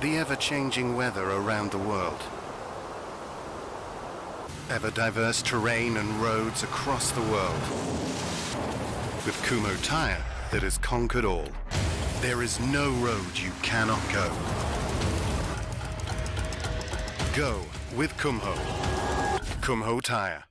the ever-changing weather around the world, ever-diverse terrain and roads across the world. With Kumho Tyre that has conquered all. There is no road you cannot go. Go with Kumho. Kumho Tyre.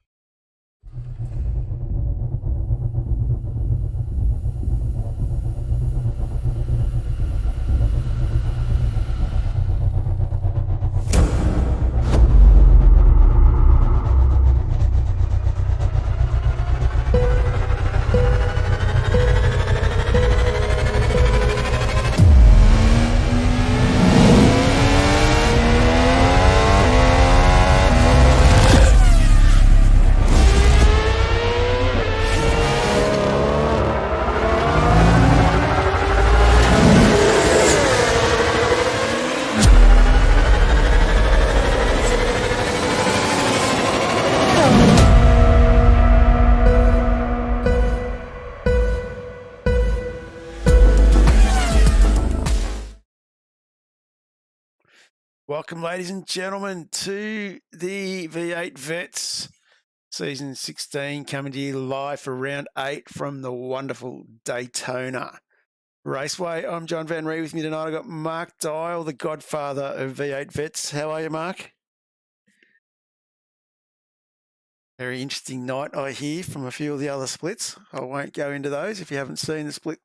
Welcome, ladies and gentlemen, to the V8 Vets Season 16, coming to you live for Round 8 from the wonderful Daytona Raceway. I'm John Van Ree. With me tonight, I've got Mark Dial, the godfather of V8 Vets. How are you, Mark? Very interesting night, I hear, from a few of the other splits. I won't go into those. If you haven't seen the Split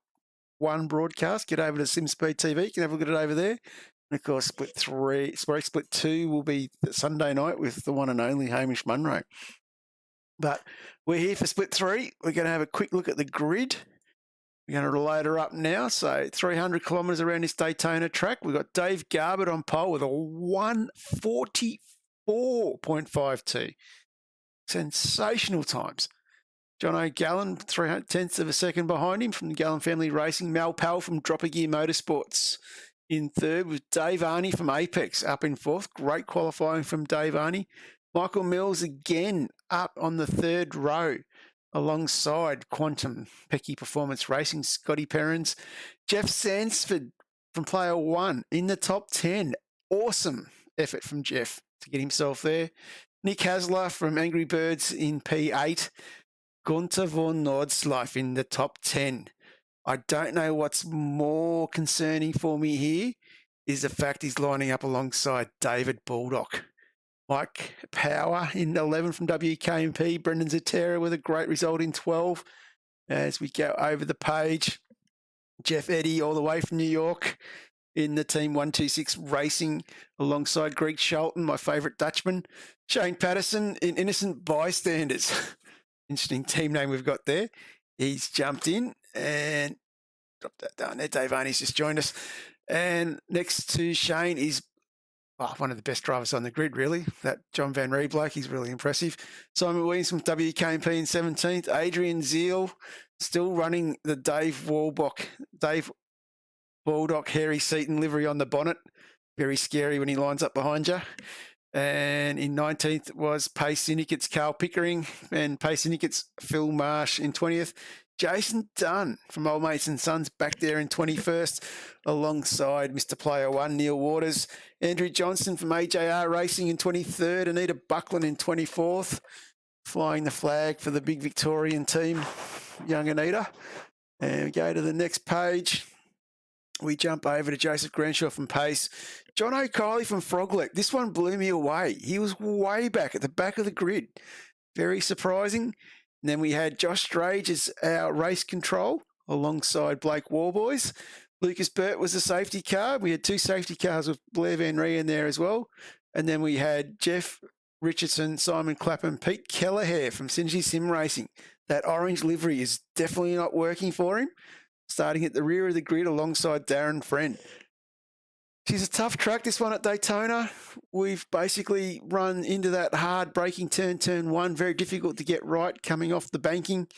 1 broadcast, get over to Simsports TV. You can have a look at it over there. And of course, Split 2 will be Sunday night with the one and only Hamish Munro. But we're here for Split 3. We're going to have a quick look at the grid. We're going to load her up now. So 300 kilometres around this Daytona track. We've got Dave Garbett on pole with a 1:44.52. Sensational times. John O'Gallen, 3/10 of a second behind him from the Gallen Family Racing. Mal Powell from Dropper Gear Motorsports in third, with Dave Arney from Apex up in fourth. Great qualifying from Dave Arney. Michael Mills again up on the third row alongside Quantum Pecky Performance Racing, Scotty Perrins. Jeff Sansford from Player 1 in the top 10. Awesome effort from Jeff to get himself there. Nick Hasler from Angry Birds in P8. Gunther von Nordschleife in the top 10. I don't know what's more concerning for me here is the fact he's lining up alongside David Baldock. Mike Power in 11 from WKMP. Brendan Zatera with a great result in 12. As we go over the page, Jeff Eddy all the way from New York in the Team 126 Racing alongside Greg Shelton, my favourite Dutchman. Shane Patterson in Innocent Bystanders. Interesting team name we've got there. He's jumped in and dropped that down there. Dave Arney's just joined us. And next to Shane is one of the best drivers on the grid, really. That John Van Ree bloke, he's really impressive. Simon Williams from WKMP in 17th. Adrian Zeal still running the Dave Baldock Harry Seaton livery on the bonnet. Very scary when he lines up behind you. And in 19th was Pace Syndicate's Carl Pickering and Pace Syndicate's Phil Marsh in 20th. Jason Dunn from Old Mates and Sons back there in 21st alongside Mr. Player 1, Neil Waters. Andrew Johnson from AJR Racing in 23rd. Anita Buckland in 24th, flying the flag for the big Victorian team, young Anita. And we go to the next page. We jump over to Joseph Granshaw from Pace. John O'Kiely from Froglet. This one blew me away. He was way back at the back of the grid. Very surprising. And then we had Josh Strage as our race control alongside Blake Warboys. Lucas Burt was the safety car. We had two safety cars with Blair Van Ree in there as well. And then we had Jeff Richardson, Simon Clapham, Pete Kelleher from Synergy Sim Racing. That orange livery is definitely not working for him. Starting at the rear of the grid alongside Darren Friend. She's a tough track, this one at Daytona. We've basically run into that hard braking turn 1, very difficult to get right, coming off the banking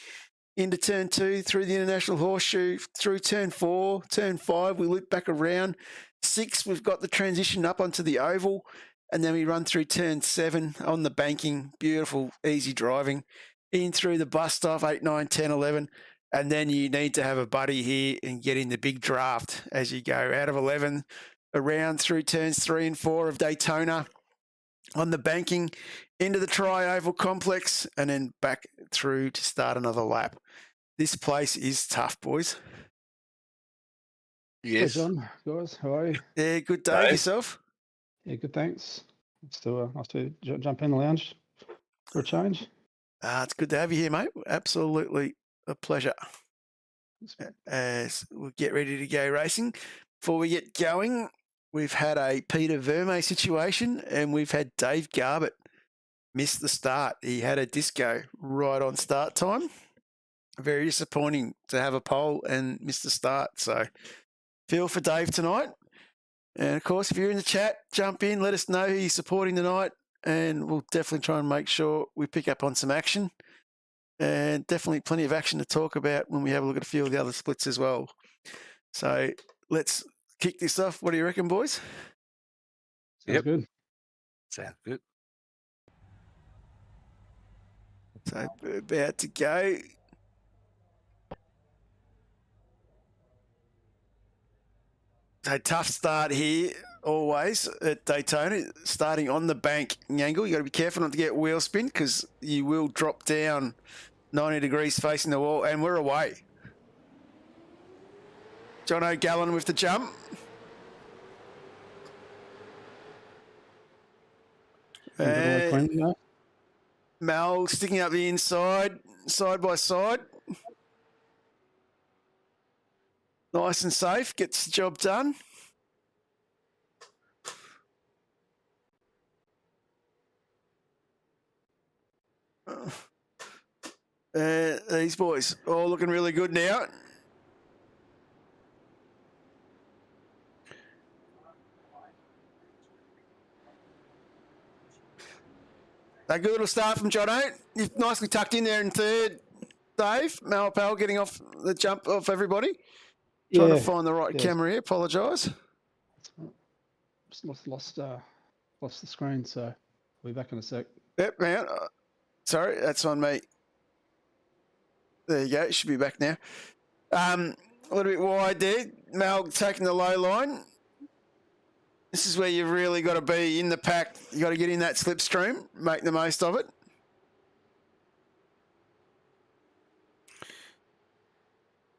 into turn 2, through the International Horseshoe, through turn 4, turn 5, we loop back around. 6, we've got the transition up onto the oval, and then we run through turn 7 on the banking. Beautiful, easy driving. In through the bus stop, 8, 9, 10, 11. And then you need to have a buddy here and get in the big draft as you go out of 11 around through turns 3 and 4 of Daytona, on the banking, into the Tri-Oval complex, and then back through to start another lap. This place is tough, boys. Yes. Hey, John, guys, how are you? Yeah, good day. Dave. Yourself? Yeah, good, thanks. Nice to jump in the lounge for a change. It's good to have you here, mate. Absolutely a pleasure. As we get ready to go racing. Before we get going, we've had a Peter Verme situation, and we've had Dave Garbett miss the start. He had a disco right on start time. Very disappointing to have a pole and miss the start. So feel for Dave tonight. And of course, if you're in the chat, jump in, let us know who you're supporting tonight, and we'll definitely try and make sure we pick up on some action. And definitely plenty of action to talk about when we have a look at a few of the other splits as well. So let's kick this off. What do you reckon, boys? Sounds Yep. good. Sounds good. So we're about to go. So tough start here, always at Daytona, starting on the bank angle. You got to be careful not to get wheel spin, because you will drop down 90 degrees facing the wall, and we're away. John O'Gallen with the jump. Mal sticking up the inside, side by side. Nice and safe, gets the job done. These boys all looking really good now. A good little start from Jono. You've nicely tucked in there in third, Dave. Malapal getting off the jump off everybody. Trying to find the right camera here. Apologise. Just lost the screen, so we'll be back in a sec. Yep, man. Sorry, that's on me. There you go. It should be back now. A little bit wide there. Mal taking the low line. This is where you've really got to be in the pack. You got to get in that slipstream, make the most of it.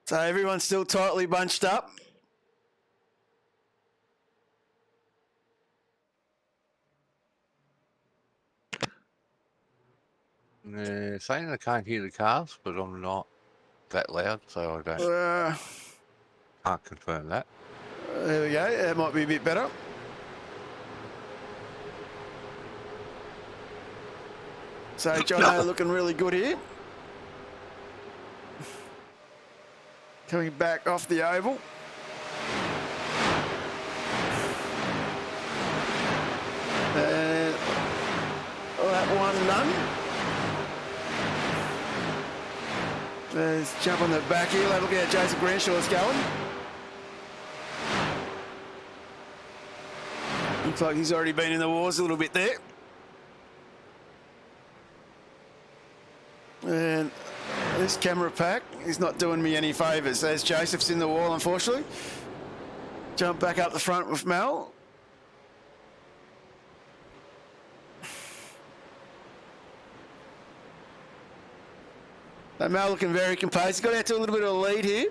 So everyone's still tightly bunched up. Saying I can't hear the cars, but I'm not that loud, so I don't can't confirm that. There we go. That might be a bit better. So Jono looking really good here. Coming back off the oval. That one done. Let's jump on the back here. Have a look at how Jason Grenshaw's going. Looks like he's already been in the wars a little bit there. And this camera pack is not doing me any favours. There's Joseph's in the wall, unfortunately. Jump back up the front with Mel. So Mel looking very composed. He's got out to a little bit of a lead here.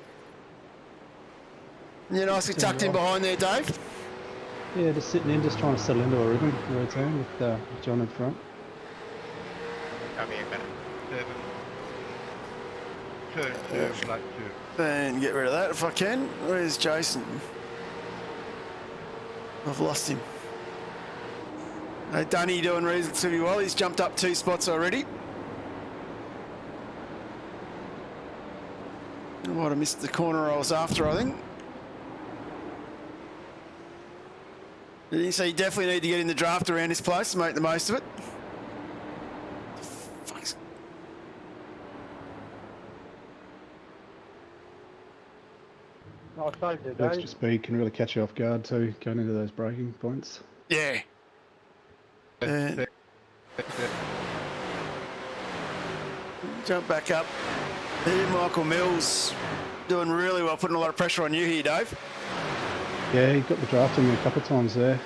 You're nicely tucked in behind there, Dave. Yeah, just sitting in, just trying to settle into a rhythm routine with John in front. Come here, minute. Turn 2, lap 2. And get rid of that if I can. Where's Jason? I've lost him. Dunny doing reasonably well. He's jumped up 2 spots already. I might have missed the corner I was after, I think. So you definitely need to get in the draft around this place to make the most of it. Fuck's... I'll save you, The extra Dave. speed can really catch you off guard too, going into those braking points. Yeah. Jump back up. Here, Michael Mills doing really well, putting a lot of pressure on you here, Dave. Yeah, he got the draft in me a couple of times there.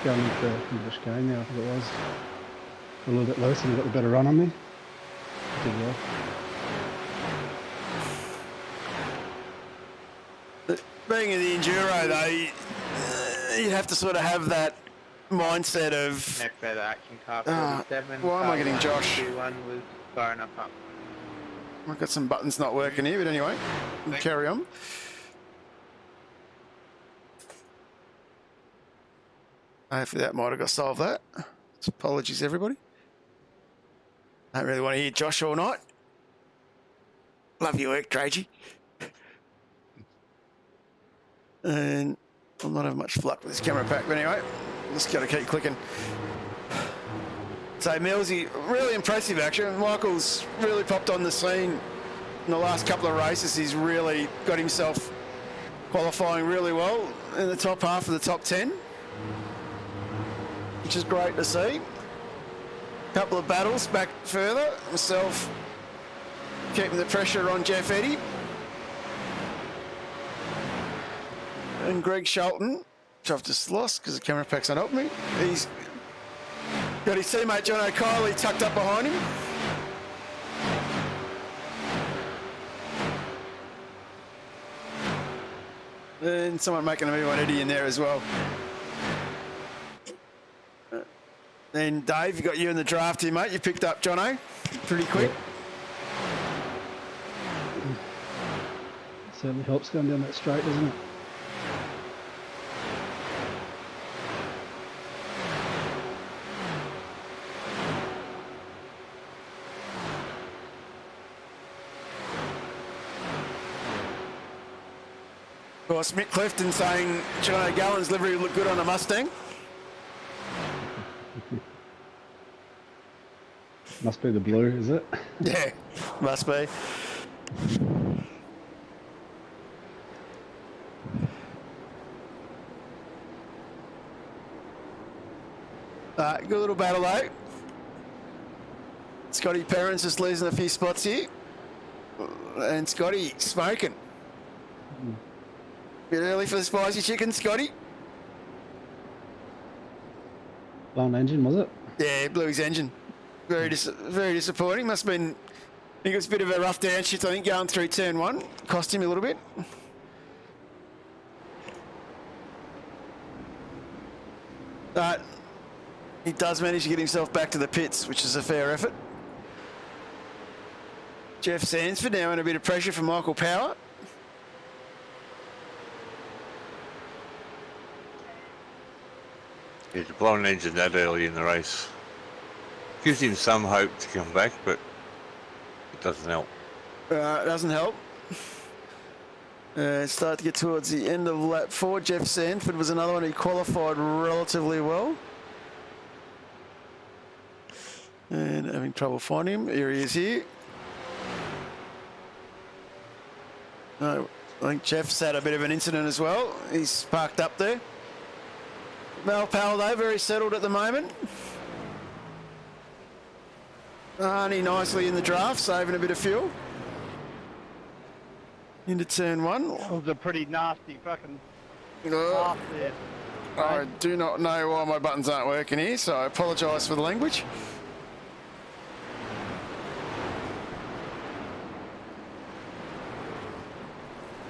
Going into the chicane now, I think it was. A little bit loose and he got the better run on me. Did well. Being in the Enduro, though, you'd have to sort of have that mindset of... Next better action car Ah, 47. why am I getting car Josh? 121 was far enough up. I've got some buttons not working here, but anyway, we'll carry on. Hopefully that might have got solved that. Apologies, everybody. I don't really want to hear Josh all night. Love your work, Tragy. And I'm not having much luck with this camera pack, but anyway, just got to keep clicking. So Millsy, really impressive action. Michael's really popped on the scene in the last couple of races. He's really got himself qualifying really well in the top half of the top 10, which is great to see. Couple of battles back further. Myself keeping the pressure on Jeff Eddy. And Greg Shelton, which I've just lost because the camera pack's not helping me. He's got his teammate John O'Kiley tucked up behind him. And someone making a move on Eddie in there as well. Then Dave, you got you in the draft here, mate. You picked up Jono pretty quick. Certainly helps going down that straight, doesn't it? Of course, Mick Clifton saying John O'Gallen's livery looked good on a Mustang. Must be the blue, is it? Yeah, must be. Good little battle though. Scotty Perrins just losing a few spots here. And Scotty smoking. Bit early for the spicy chicken, Scotty. Blown engine, was it? Yeah, blew his engine. Very disappointing. Must have been, I think it was a bit of a rough downshift, I think, going through turn one. Cost him a little bit. But he does manage to get himself back to the pits, which is a fair effort. Jeff Sansford now in a bit of pressure from Michael Power. He's blown an engine that early in the race. Gives him some hope to come back, but it doesn't help. It doesn't help. Start to get towards the end of lap 4. Jeff Sanford was another one who qualified relatively well. And having trouble finding him. Here he is here. I think Jeff's had a bit of an incident as well. He's parked up there. Mel Powell, though, very settled at the moment. Arnie nicely in the draft, saving a bit of fuel. Into turn one. That was a pretty nasty fucking Uh, half there. I do not know why my buttons aren't working here, so I apologise for the language.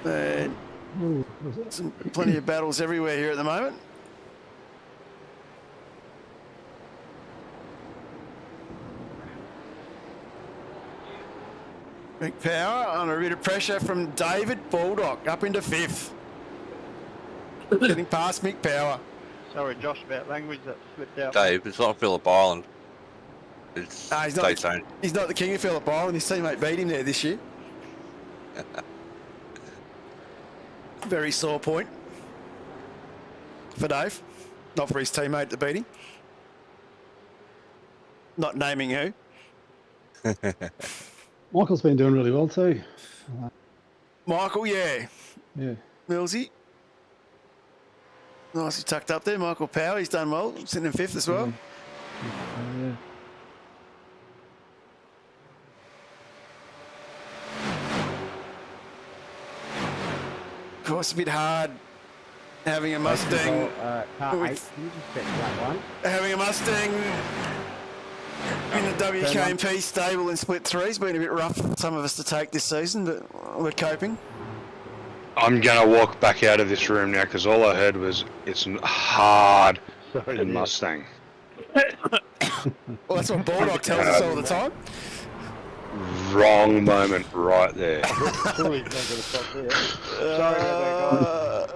And Ooh, was it? plenty of battles everywhere here at the moment. Big Power under a bit of pressure from David Baldock up into 5th. Getting past Mick Power. Sorry, Josh, about language that slipped out. Dave, it's not Phillip Island. It's He's not, Daytona. he's not the king of Phillip Island. His teammate beat him there this year. Very sore point for Dave. Not for his teammate that beat him. Not naming who. Michael's been doing really well too. Michael, yeah. Yeah. Millsy. Nicely tucked up there. Michael Power, he's done well. Sitting in 5th as well. Yeah. Of course, a bit hard having a Mustang. Car with- 8, can you just set that one? Having a Mustang in the WKMP stable in split 3 has been a bit rough for some of us to take this season, but we're coping. I'm gonna walk back out of this room now because all I heard was it's hard Sorry, in Mustang. Well, that's what Baldock tells us all the time. Wrong moment right there. Sorry about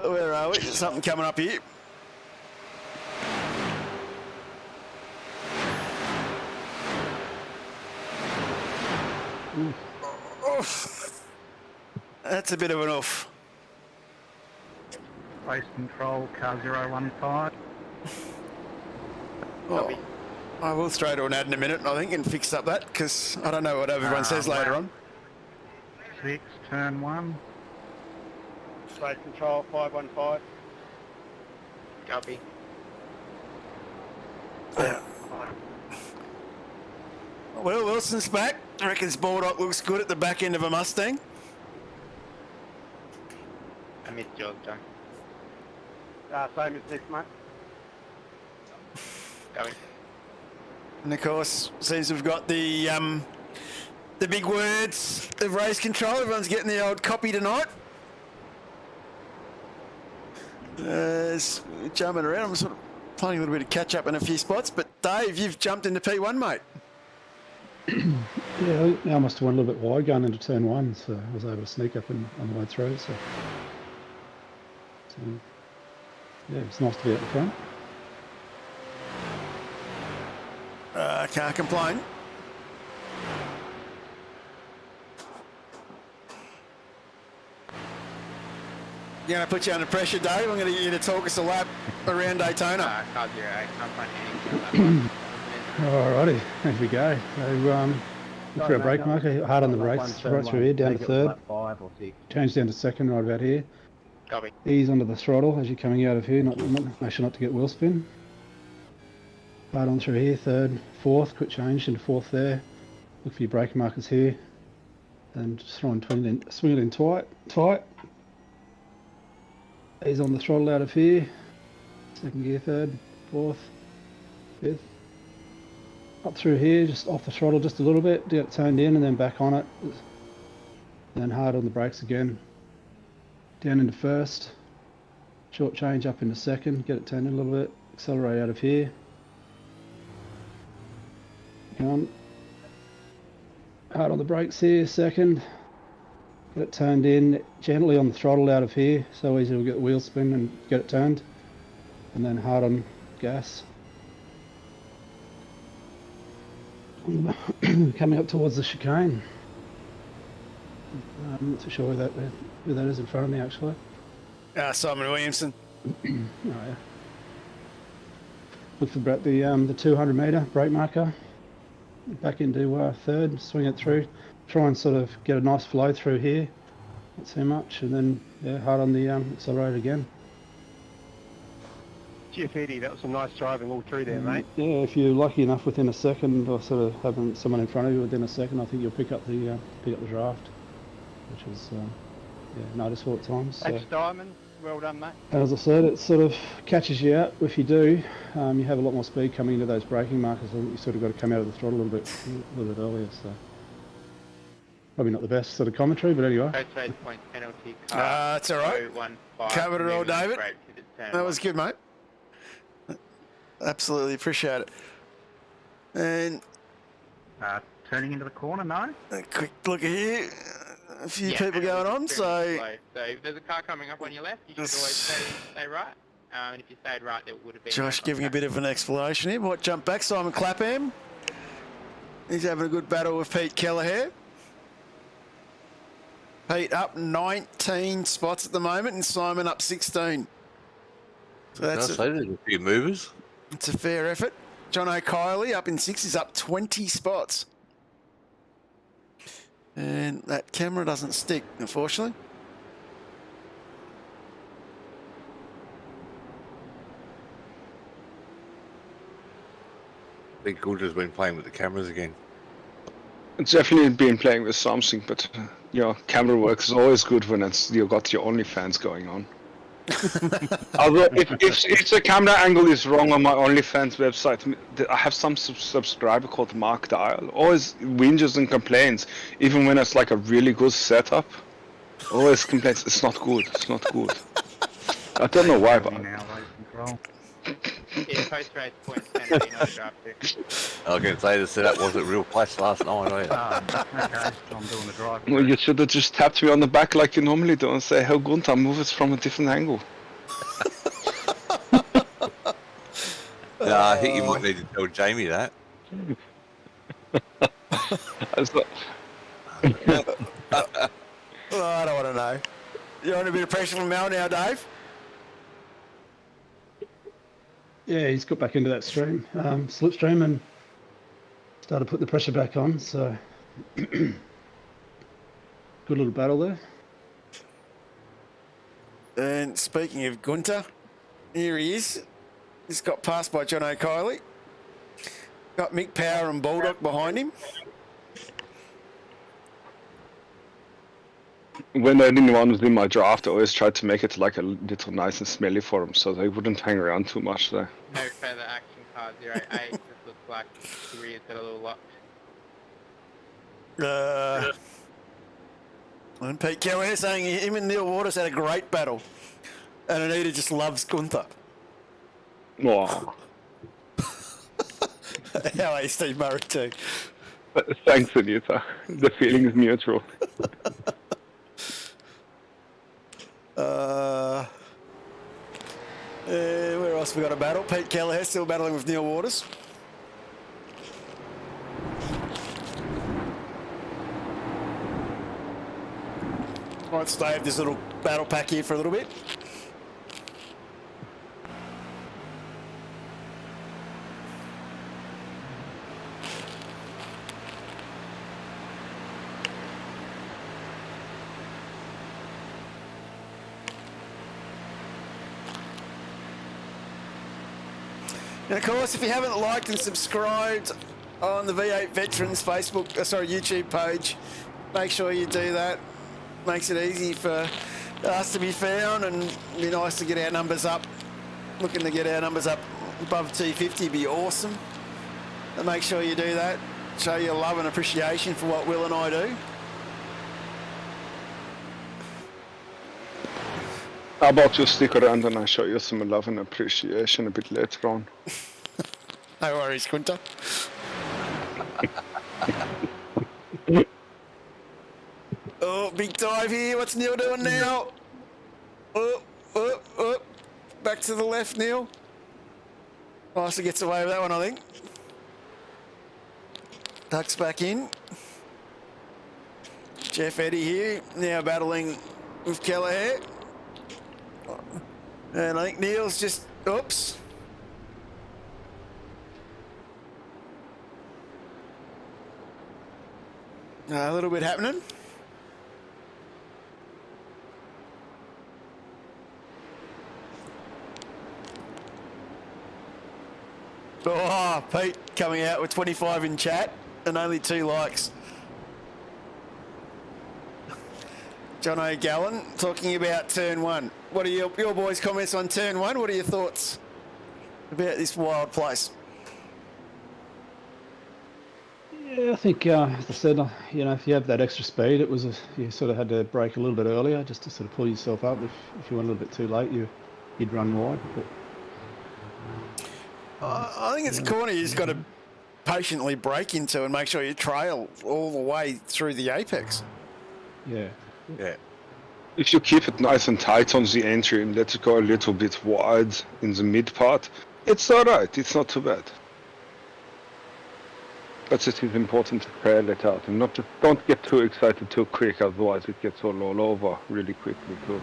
that, Where are we? There's something coming up here. Oof. That's a bit of an oof. Race control, car 015. Well, I will throw to an ad in a minute, I think, and fix up that, because I don't know what everyone says later on. 6, turn 1. Race control, 515. Copy. Well, Wilson's back. I reckon Baldock looks good at the back end of a Mustang. I missed yours, John. Same as this, mate. Going. And of course, seems we've got the big words of race control. Everyone's getting the old copy tonight. It's jumping around. I'm sort of playing a little bit of catch up in a few spots. But Dave, you've jumped into P1, mate. Yeah, I must have went a little bit wide going into turn 1, so I was able to sneak up on the way through. So yeah, it's nice to be at the front. Can't complain. You're going to put you under pressure, Dave. I'm going to get you to talk us a lap around Daytona. Car 08, can't find anything. Alrighty, there we go. So look for a brake marker, hard on the brakes, right through here, down to third. 5 or 6. Change down to second, right about here. Copy. Ease onto the throttle as you're coming out of here, make sure not to get wheel spin. Hard on through here, third, fourth, quick change into fourth there. Look for your brake markers here. And just throw and swing it in tight. Ease on the throttle out of here. Second gear, third, fourth, fifth. Up through here, just off the throttle just a little bit, get it toned in and then back on it. Then hard on the brakes again. Down into first. Short change up into second, get it turned in a little bit. Accelerate out of here. Come on. Hard on the brakes here, second. Get it turned in, gently on the throttle out of here, so easy to get the wheel spin and get it turned. And then hard on gas. Coming up towards the chicane. I'm not too sure who that is in front of me actually. Simon Williamson. Oh, yeah. Look for about the 200 metre brake marker. Back into third, swing it through. Try and sort of get a nice flow through here. Not too much, and then yeah, hard on the accelerator again. Jeff Eddie, that was some nice driving all through there, mate. Yeah, if you're lucky enough within a second, or sort of having someone in front of you within a second, I think you'll pick up the draft, which is yeah, noticeable at times. So. Thanks, Diamond. Well done, mate. As I said, it sort of catches you out. If you do, you have a lot more speed coming into those braking markers. I think you sort of got to come out of the throttle a little bit earlier. So probably not the best sort of commentary, but anyway. Post-race point penalty. That's all right. 015, Covered it all, moving David. straight to the turn That was one. good, mate. Absolutely appreciate it. And Turning into the corner, no? a quick look at here. A few Yeah, people and going it's on, extremely so slow. So if there's a car coming up on your left, you should always stay right. And if you stayed right, there would have been. Josh no giving a contact. bit of an explanation here. Might jump back, Simon Clapham. He's having a good battle with Pete Kelleher. Pete up 19 spots at the moment, and Simon up 16. So I'd say there's a few movers. it's a fair effort. John O'Kiley up in 6 is up 20 spots. And that camera doesn't stick, unfortunately. Big Good has been playing with the cameras again. It's definitely been playing with something, but your camera work is always good when it's you got your OnlyFans going on. Although, if the camera angle is wrong on my OnlyFans website, I have some subscriber called Mark Dial. Always whinges and complains, even when it's like a really good setup. Always complains, it's not good, it's not good. I don't know why, but... Yeah, post-race points tend to be not a drive too. I was going to say the setup wasn't real place last night, eh? Okay, I'm doing the drive. Well, you should have just tapped me on the back like you normally do and say, "Hey, Gunther, move it from a different angle." I think you might need to tell Jamie that. That's not- Oh, I don't want to know. You're under a bit of pressure from Mel now, Dave? Yeah, he's got back into that stream, slipstream, and started putting the pressure back on. So good little battle there. And speaking of Gunter, here he is. He's got passed by John O'Kiley. Got Mick Power and Baldock behind him. When anyone was in my draft, I always tried to make it like a little nice and smelly for them, so they wouldn't hang around too much there. No further action card 08. Just looks like the rears got a little locked. And Pete Kelleher saying him and Neil Waters had a great battle. And Anita just loves Gunther. Oh, How are you, Steve Murray, too? thanks, Anita. The feeling is mutual. Where else we got a battle? Pete Kelleher still battling with Neil Waters. Might stay with this little battle pack here for a little bit. And of course, if you haven't liked and subscribed on the V8 Veterans YouTube page, make sure you do that. Makes it easy for us to be found, and it'd be nice to get our numbers up. Looking to get our numbers up above 250 would be awesome. And make sure you do that. Show your love and appreciation for what Will and I do. How about you stick around and I show you some love and appreciation a bit later on? No worries, Gunter. Oh, big dive here. What's Neil doing now? Oh. Back to the left, Neil. Nicely gets away with that one, I think. Ducks back in. Jeff Eddy here, now battling with Kelleher. And I think Neil's just, oops. A little bit happening. Oh, Pete coming out with 25 in chat and only 2 likes. John O'Gallen talking about turn 1. What are your boys' comments on turn 1? What are your thoughts about this wild place? Yeah, I think, as I said, if you have that extra speed, you sort of had to brake a little bit earlier just to sort of pull yourself up. If you went a little bit too late, you'd run wide. But... I think it's a corner you just got to patiently brake into and make sure you trail all the way through the apex. Yeah. If you keep it nice and tight on the entry and let it go a little bit wide in the mid part, it's alright, it's not too bad. But it is important to trail it out and don't get too excited too quick, otherwise it gets all over really quickly too.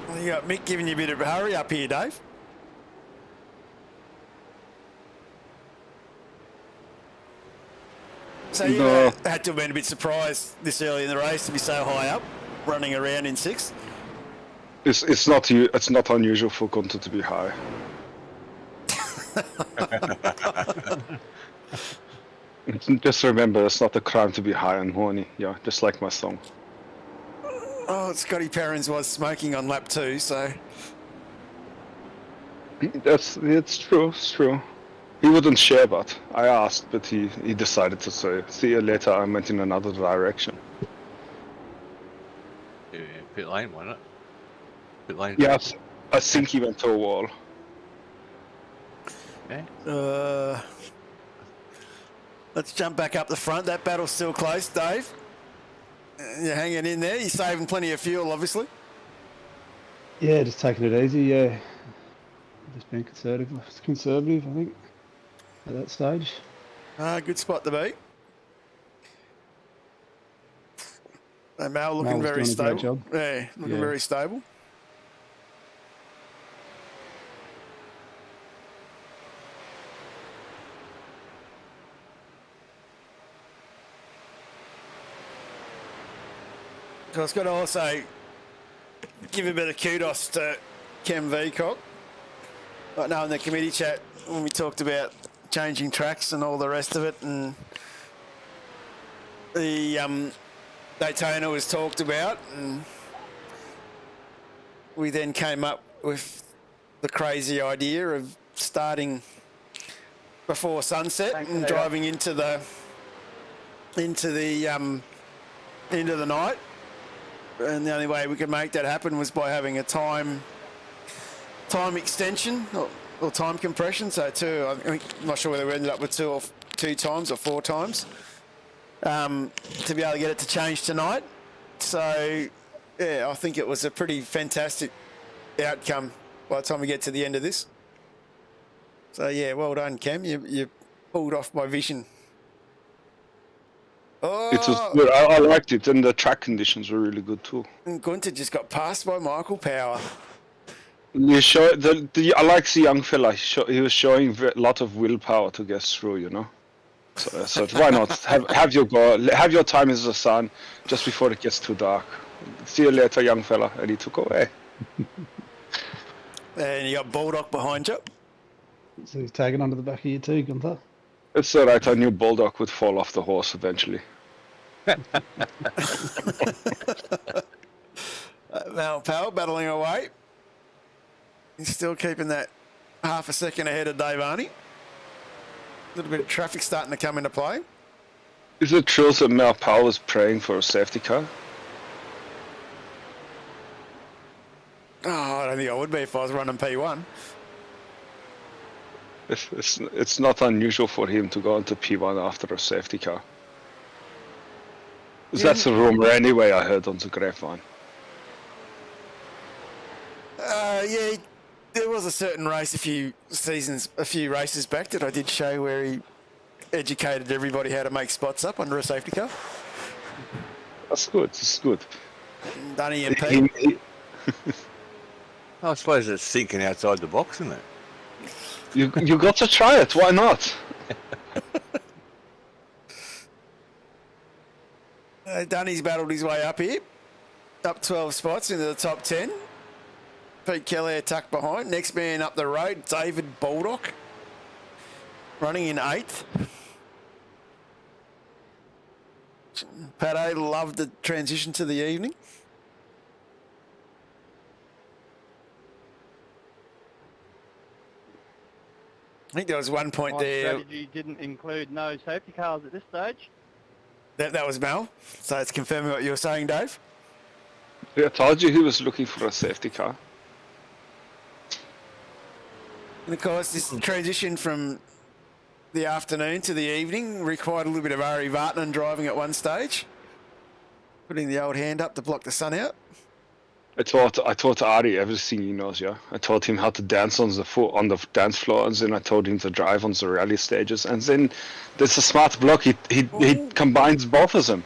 Well, you got Mick giving you a bit of a hurry up here, Dave. So you had to have been a bit surprised this early in the race to be so high up, running around in 6th. It's not unusual for Gunther to be high. Just remember, it's not a crime to be high and horny. Yeah, just like my song. Oh, Scotty Perrins was smoking on lap 2, so It's true. It's true. He wouldn't share, but I asked, but he decided to say, "See you later." I went in another direction. Yeah, pit lane, wasn't it? Pit lane. Yes, I think he went to a wall. Yeah. let's jump back up the front. That battle's still close, Dave. You're hanging in there. You're saving plenty of fuel, obviously. Yeah, just taking it easy. Yeah, just being conservative. I think at that stage. Good spot to be. Mal looking Mal was very doing a stable. great job. Yeah, looking Yeah. very stable. I was going to also give a bit of kudos to Cam Veacock. I know in the committee chat when we talked about changing tracks and all the rest of it, and the Daytona was talked about, and we then came up with the crazy idea of starting before sunset and driving into the night. And the only way we could make that happen was by having a time extension or time compression. So I'm not sure whether we ended up with two times or 4 times to be able to get it to change tonight. So yeah, I think it was a pretty fantastic outcome by the time we get to the end of this. So yeah, well done, Cam. You pulled off my vision. Oh, It was good. I liked it, and the track conditions were really good too. and Gunter just got passed by Michael Power. You show I like the young fella. He was showing a lot of willpower to get through, you know. So why not have your go, have your time in the sun just before it gets too dark. See you later, young fella, and he took away. And you got Bulldog behind you. So he's tagging onto the back of you too, Gunther. It's alright. I knew Bulldog would fall off the horse eventually. Mal Powell battling away. He's still keeping that half a second ahead of Dave Arney. A little bit of traffic starting to come into play. Is it true that Mel Powell was praying for a safety car? Oh, I don't think I would be if I was running P1. It's not unusual for him to go into P1 after a safety car. That's a rumor anyway, I heard on the grapevine. Yeah, there was a certain race a few races back that I did show where he educated everybody how to make spots up under a safety car. That's good. It's good. Dunny and Pete. I suppose it's thinking outside the box, isn't it? You got to try it. Why not? Dunny's battled his way up here, up 12 spots into the top 10. Pete Kelleher tucked behind. Next man up the road, David Baldock, running in 8th. Pat A loved the transition to the evening. I think there was one point My there. strategy didn't include no safety cars at this stage. That was Mel. So it's confirming what you were saying, Dave. Yeah, I told you he was looking for a safety car. And of course, this transition from the afternoon to the evening required a little bit of Ari Vartman driving at one stage, putting the old hand up to block the sun out. I taught Ari everything he knows. Yeah, I taught him how to dance on the dance floor, and then I told him to drive on the rally stages. And then there's a smart block. He combines both of them.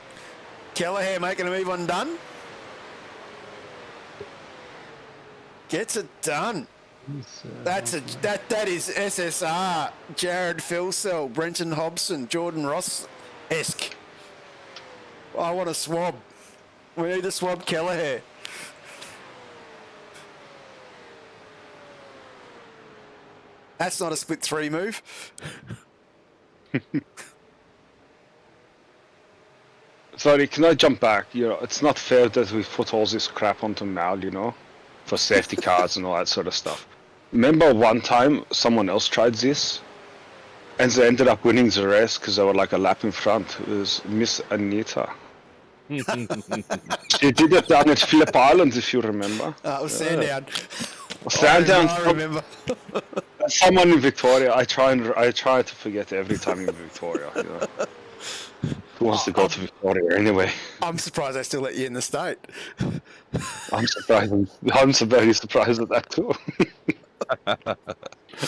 Kelleher making a move on done. Gets it done. That is SSR. Jared Philsell, Brenton Hobson, Jordan Ross-esque. I want a swab. We need to swab Kelleher. That's not a split 3 move. Sorry, can I jump back? It's not fair that we put all this crap onto Mal, for safety cars and all that sort of stuff. Remember one time someone else tried this, and they ended up winning the race because they were like a lap in front. It was Miss Anita. She did it down at Phillip Island, if you remember. It was Sandown. Sandown. I remember. Someone in Victoria. I try to forget every time in Victoria. Who wants to go to Victoria anyway? I'm surprised they still let you in the state. I'm surprised. I'm very surprised at that too.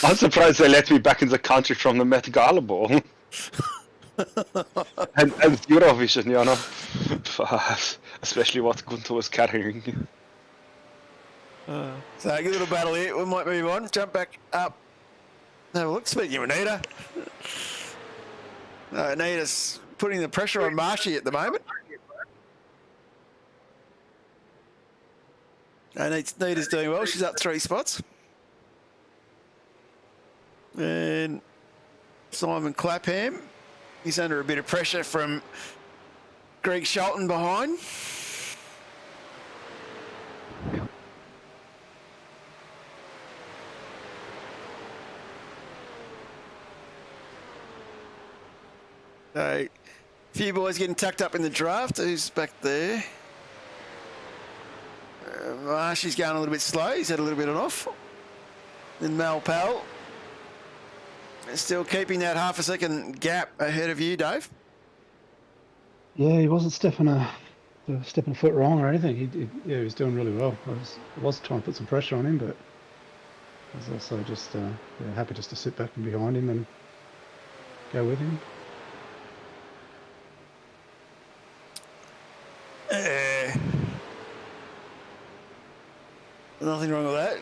I'm surprised they let me back in the country from the Met Gala ball. and Eurovision, especially what Gunther was carrying. So a good little battle here. We might move on. Jump back up. Have a look. Speaking of Anita, Anita's putting the pressure on Marshy at the moment. Anita's doing well. She's up 3 spots. And Simon Clapham, he's under a bit of pressure from Greg Shelton behind. So, a few boys getting tucked up in the draft. Who's back there? Marshy's going a little bit slow. He's had a little bit of off. Then Mal Powell still keeping that half a second gap ahead of you, Dave. Yeah, he wasn't stepping a foot wrong or anything. He was doing really well. I was trying to put some pressure on him, but I was also just happy just to sit back and behind him and go with him. Nothing wrong with that.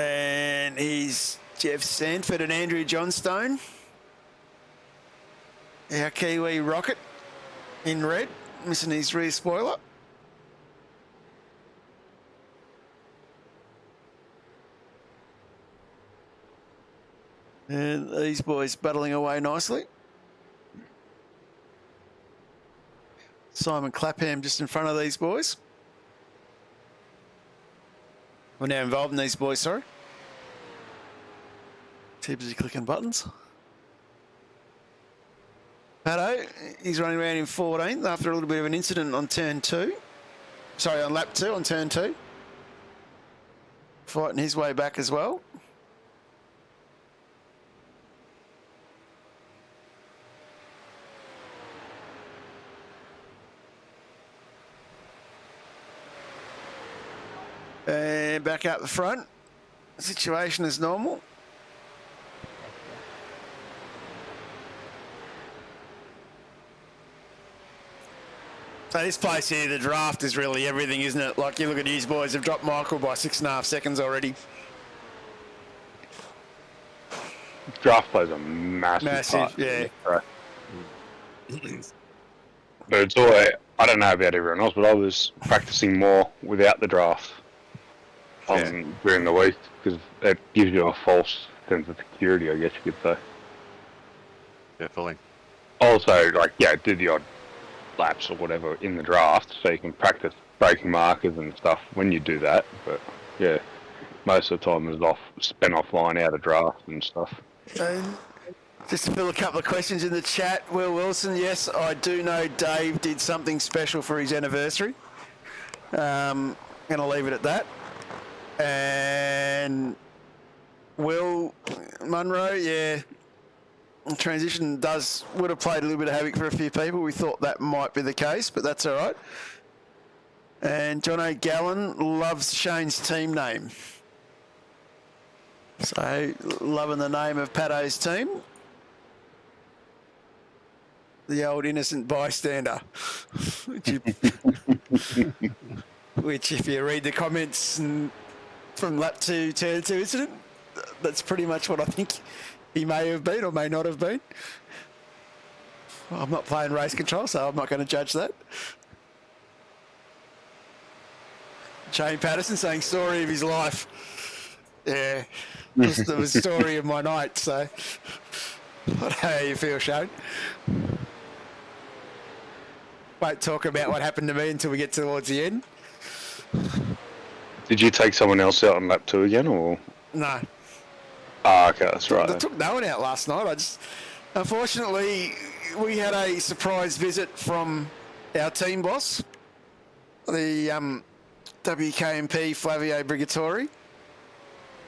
And he's Jeff Sanford and Andrew Johnstone. Our Kiwi Rocket in red, missing his rear spoiler. And these boys battling away nicely. Simon Clapham just in front of these boys. We're now involved in these boys, sorry. Too busy clicking buttons. Pato, he's running around in 14th after a little bit of an incident on turn 2. Sorry, on lap 2, on turn 2. Fighting his way back as well. And back out the front. Situation is normal. So this place here, the draft is really everything, isn't it? Like you look at these boys, have dropped Michael by 6.5 seconds already. Draft plays a massive part. Yeah. Right. But it's always, I don't know about everyone else, but I was practicing more without the draft during the week because it gives you a false sense of security, I guess you could say. Definitely. Also, do the odd laps or whatever in the draft so you can practice braking markers and stuff when you do that. But yeah, most of the time is spent offline out of draft and stuff. Just to fill a couple of questions in the chat. Will Wilson, yes, I do know Dave did something special for his anniversary. Going to leave it at that. And Will Munro, yeah, transition would have played a little bit of havoc for a few people. We thought that might be the case, but that's all right. And John O'Gallen loves Shane's team name. So, loving the name of Pato's team. The old innocent bystander. Which if you read the comments from lap 2, turn 2 incident, that's pretty much what I think he may have been or may not have been. Well, I'm not playing race control, so I'm not going to judge that. Shane Patterson saying story of his life. Yeah, just the story of my night, so I don't know how you feel, Shane. Won't talk about what happened to me until we get towards the end. Did you take someone else out on lap 2 again, or? No. Ah, okay, that's right. I took no one out last night. Unfortunately, we had a surprise visit from our team boss, the WKMP Flavio Brigatore,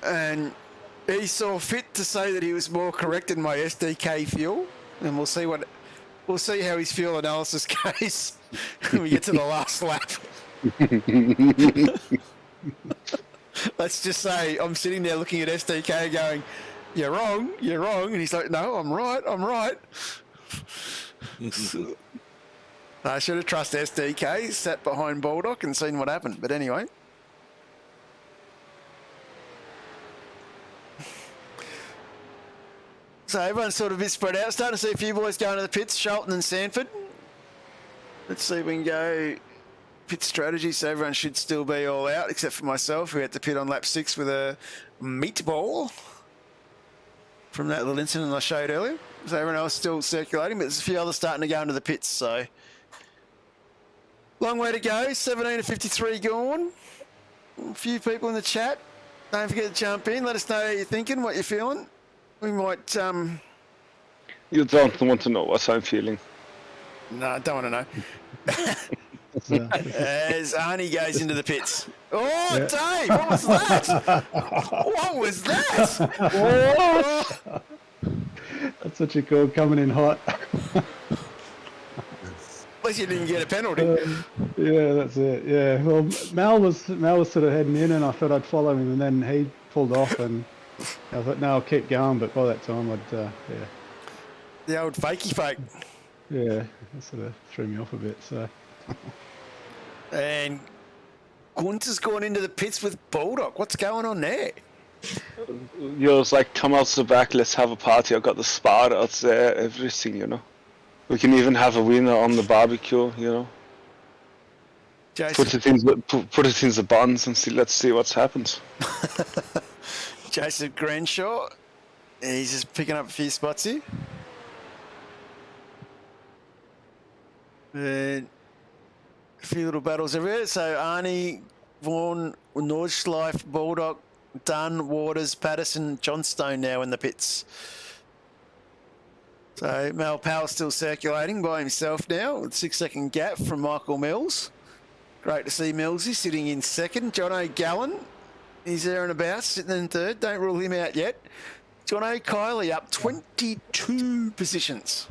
and he saw fit to say that he was more correct in my SDK fuel, and we'll see how his fuel analysis goes when we get to the last lap. Let's just say I'm sitting there looking at SDK going, you're wrong, and he's like, no, I'm right. I should have trusted SDK, sat behind Baldock and seen what happened, but anyway. So everyone's sort of a bit spread out. Starting to see a few boys going to the pits, Shelton and Sanford. Let's see if we can go pit strategy, so everyone should still be all out, except for myself, who had to pit on lap 6 with a meatball from that little incident I showed earlier. So everyone else still circulating, but there's a few others starting to go into the pits, so... Long way to go, 17 to 53 gone. A few people in the chat. Don't forget to jump in, let us know how you're thinking, what you're feeling. We might... You don't want to know what I'm feeling. No, I don't want to know. As Arnie goes into the pits. Oh, yeah. Dave, what was that? What was that? Oh. That's what you call coming in hot. At least you didn't get a penalty. Yeah, that's it. Yeah. Well, Mal was sort of heading in, and I thought I'd follow him, and then he pulled off, and I thought, no, I'll keep going. But by that time, yeah. The old fakey fake. Yeah, that sort of threw me off a bit. So. And Gunter's gone into the pits with Baldock. What's going on there? You're like, come out the back, let's have a party. I've got the spar out there, everything, you know. We can even have a winner on the barbecue, you know. Jason. Put it in the buns and let's see what's happened. Jason Grenshaw, he's just picking up a few spots here. And a few little battles everywhere. So Arnie, Vaughan, Nordschleife, Baldock, Dunn, Waters, Patterson, Johnstone now in the pits. So Mel Powell still circulating by himself now with a 6-second gap from Michael Mills. Great to see Millsy sitting in second. John O'Gallen, he's there and about, sitting in third. Don't rule him out yet. John O'Kiley up 22 positions.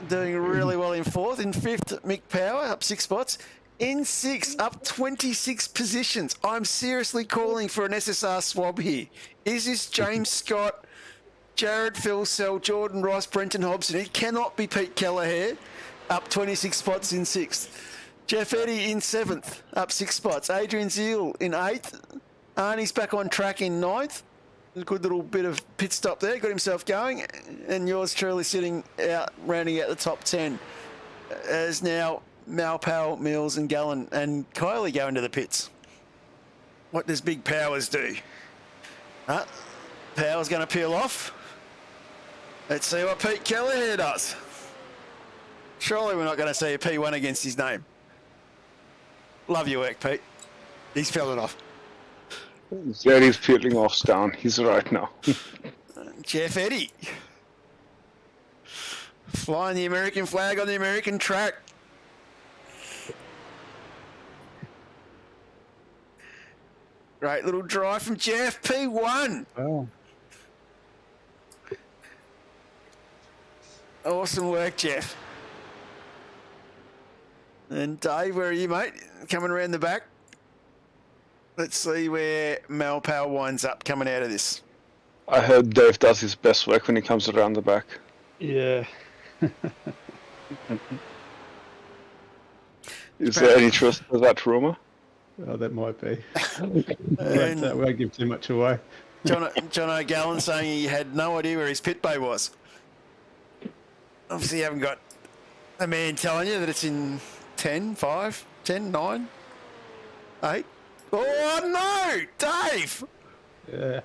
Doing really well in fourth. In fifth, Mick Power up 6 spots. In sixth, up 26 positions. I'm seriously calling for an SSR swab here. Is this James Scott, Jared Philsell, Jordan Ross, Brenton Hobson? It cannot be Pete Kelleher, up 26 spots in sixth. Jeff Eddy in 7th, up 6 spots. Adrian Zeal in 8th. Arnie's back on track in 9th. A good little bit of pit stop there, got himself going. And yours truly sitting out, rounding out the top 10. As now Mal, Powell, Mills and Gallen and Kylie go into the pits. What does Big Powers do? Powers going to peel off. Let's see what Pete Kelleher does. Surely we're not going to see a P1 against his name. Love your work, Pete. He's peeling off. Yeah, he's peeling off down. He's right now. Jeff Eddy. Flying the American flag on the American track. Great little drive from Jeff, P1. Oh. Awesome work, Jeff. And Dave, where are you, mate? Coming around the back. Let's see where Mal Powell winds up coming out of this. I heard Dave does his best work when he comes around the back. Yeah. Is there any truth to that rumour? Oh, that might be. Won't give too much away. John O'Gallen saying he had no idea where his pit bay was. Obviously, you haven't got a man telling you that it's in 10, 5, 10, 9, 8. Oh, no! Dave! Yeah.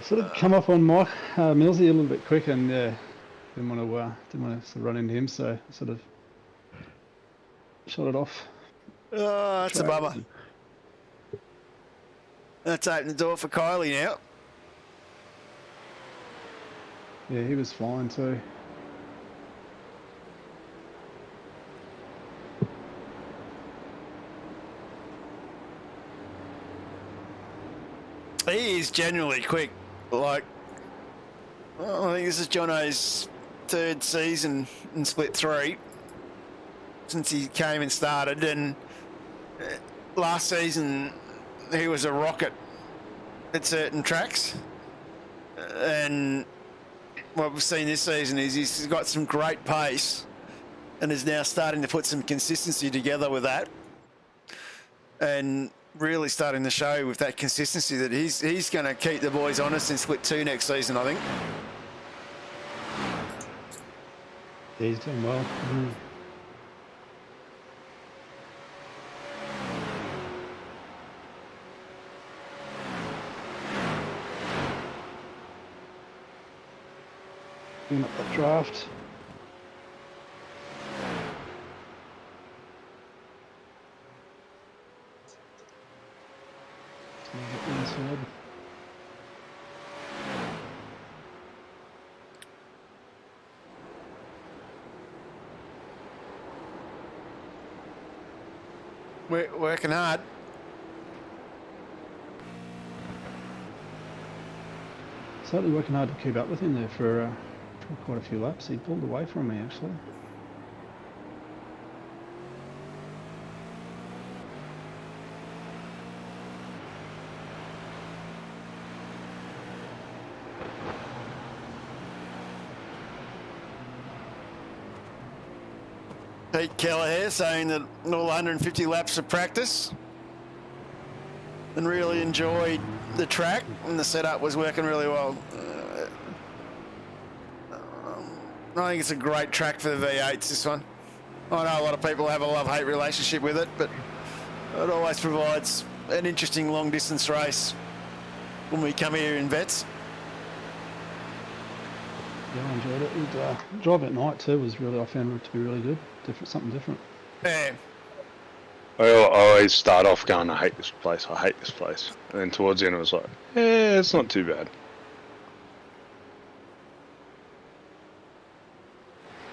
Sort of come off on Mike Millsy a little bit quick, and yeah, Didn't want to run into him, so I sort of shot it off. Oh, that's a bummer. That's opened the door for Kylie now. Yeah, he was flying too. He is genuinely quick. Like, I think this is Jono's third season in Split 3 since he came and started, and last season he was a rocket at certain tracks, and what we've seen this season is he's got some great pace and is now starting to put some consistency together with that, and really starting to show with that consistency that he's going to keep the boys honest in Split 2 next season, I think. Yeah, he's doing well. Doing up that draft. Inside. We're working hard. Certainly working hard to keep up with him there for quite a few laps. He pulled away from me actually. Pete Kelleher saying that all 150 laps of practice and really enjoyed the track and the setup was working really well. I think it's a great track for the V8s, this one. I know a lot of people have a love-hate relationship with it, but it always provides an interesting long-distance race when we come here in vets. Yeah, I enjoyed it. And drive at night too was really, I found it to be really good. Something different. Yeah. I always start off going, I hate this place, and then towards the end it was like, yeah, it's not too bad.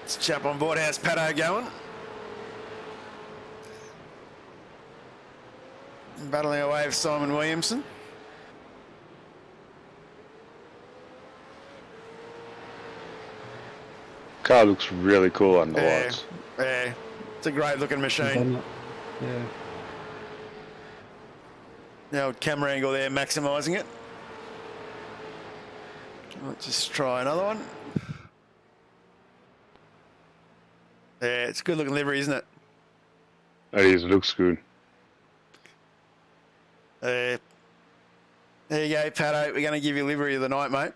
Let's jump on board. How's Pato going? Battling away with Simon Williamson. Car looks really cool under lights. Yeah, it's a great looking machine. Yeah. The old camera angle there, maximising it. Let's just try another one. Yeah, it's a good looking livery, isn't it? It is, it looks good. There you go, Pato. We're going to give you livery of the night, mate.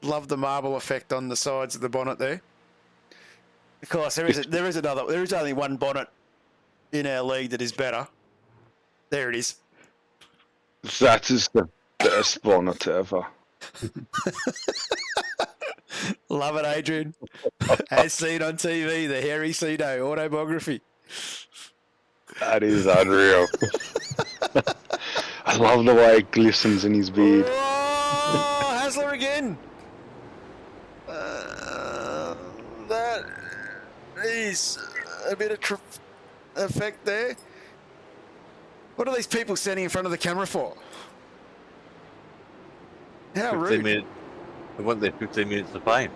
Love the marble effect on the sides of the bonnet there. Of course, there is only one bonnet in our league that is better. There it is. That is the best bonnet ever. Love it, Adrian. As seen on TV, the Harry Cedo autobiography. That is unreal. I love the way it glistens in his beard. Oh, Hasler again. That is a bit of effect there. What are these people standing in front of the camera for? How 15 rude. minutes. I want their 15 minutes of fame.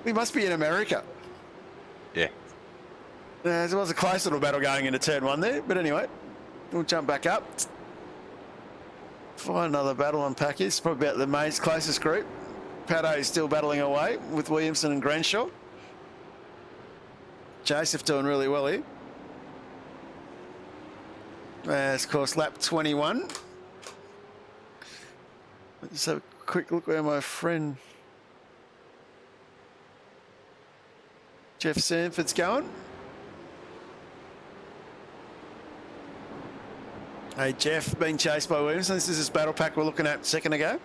We must be in America. Yeah. There was a close little battle going into turn one there, but anyway, we'll jump back up. Find another battle on pack. It's probably about the main closest group. Pato is still battling away with Williamson and Grenshaw. Joseph doing really well here. Of course, lap 21. Let's have a quick look where my friend Jeff Sanford's going. Hey, Jeff, being chased by Williamson. This is his battle pack we're looking at a second ago.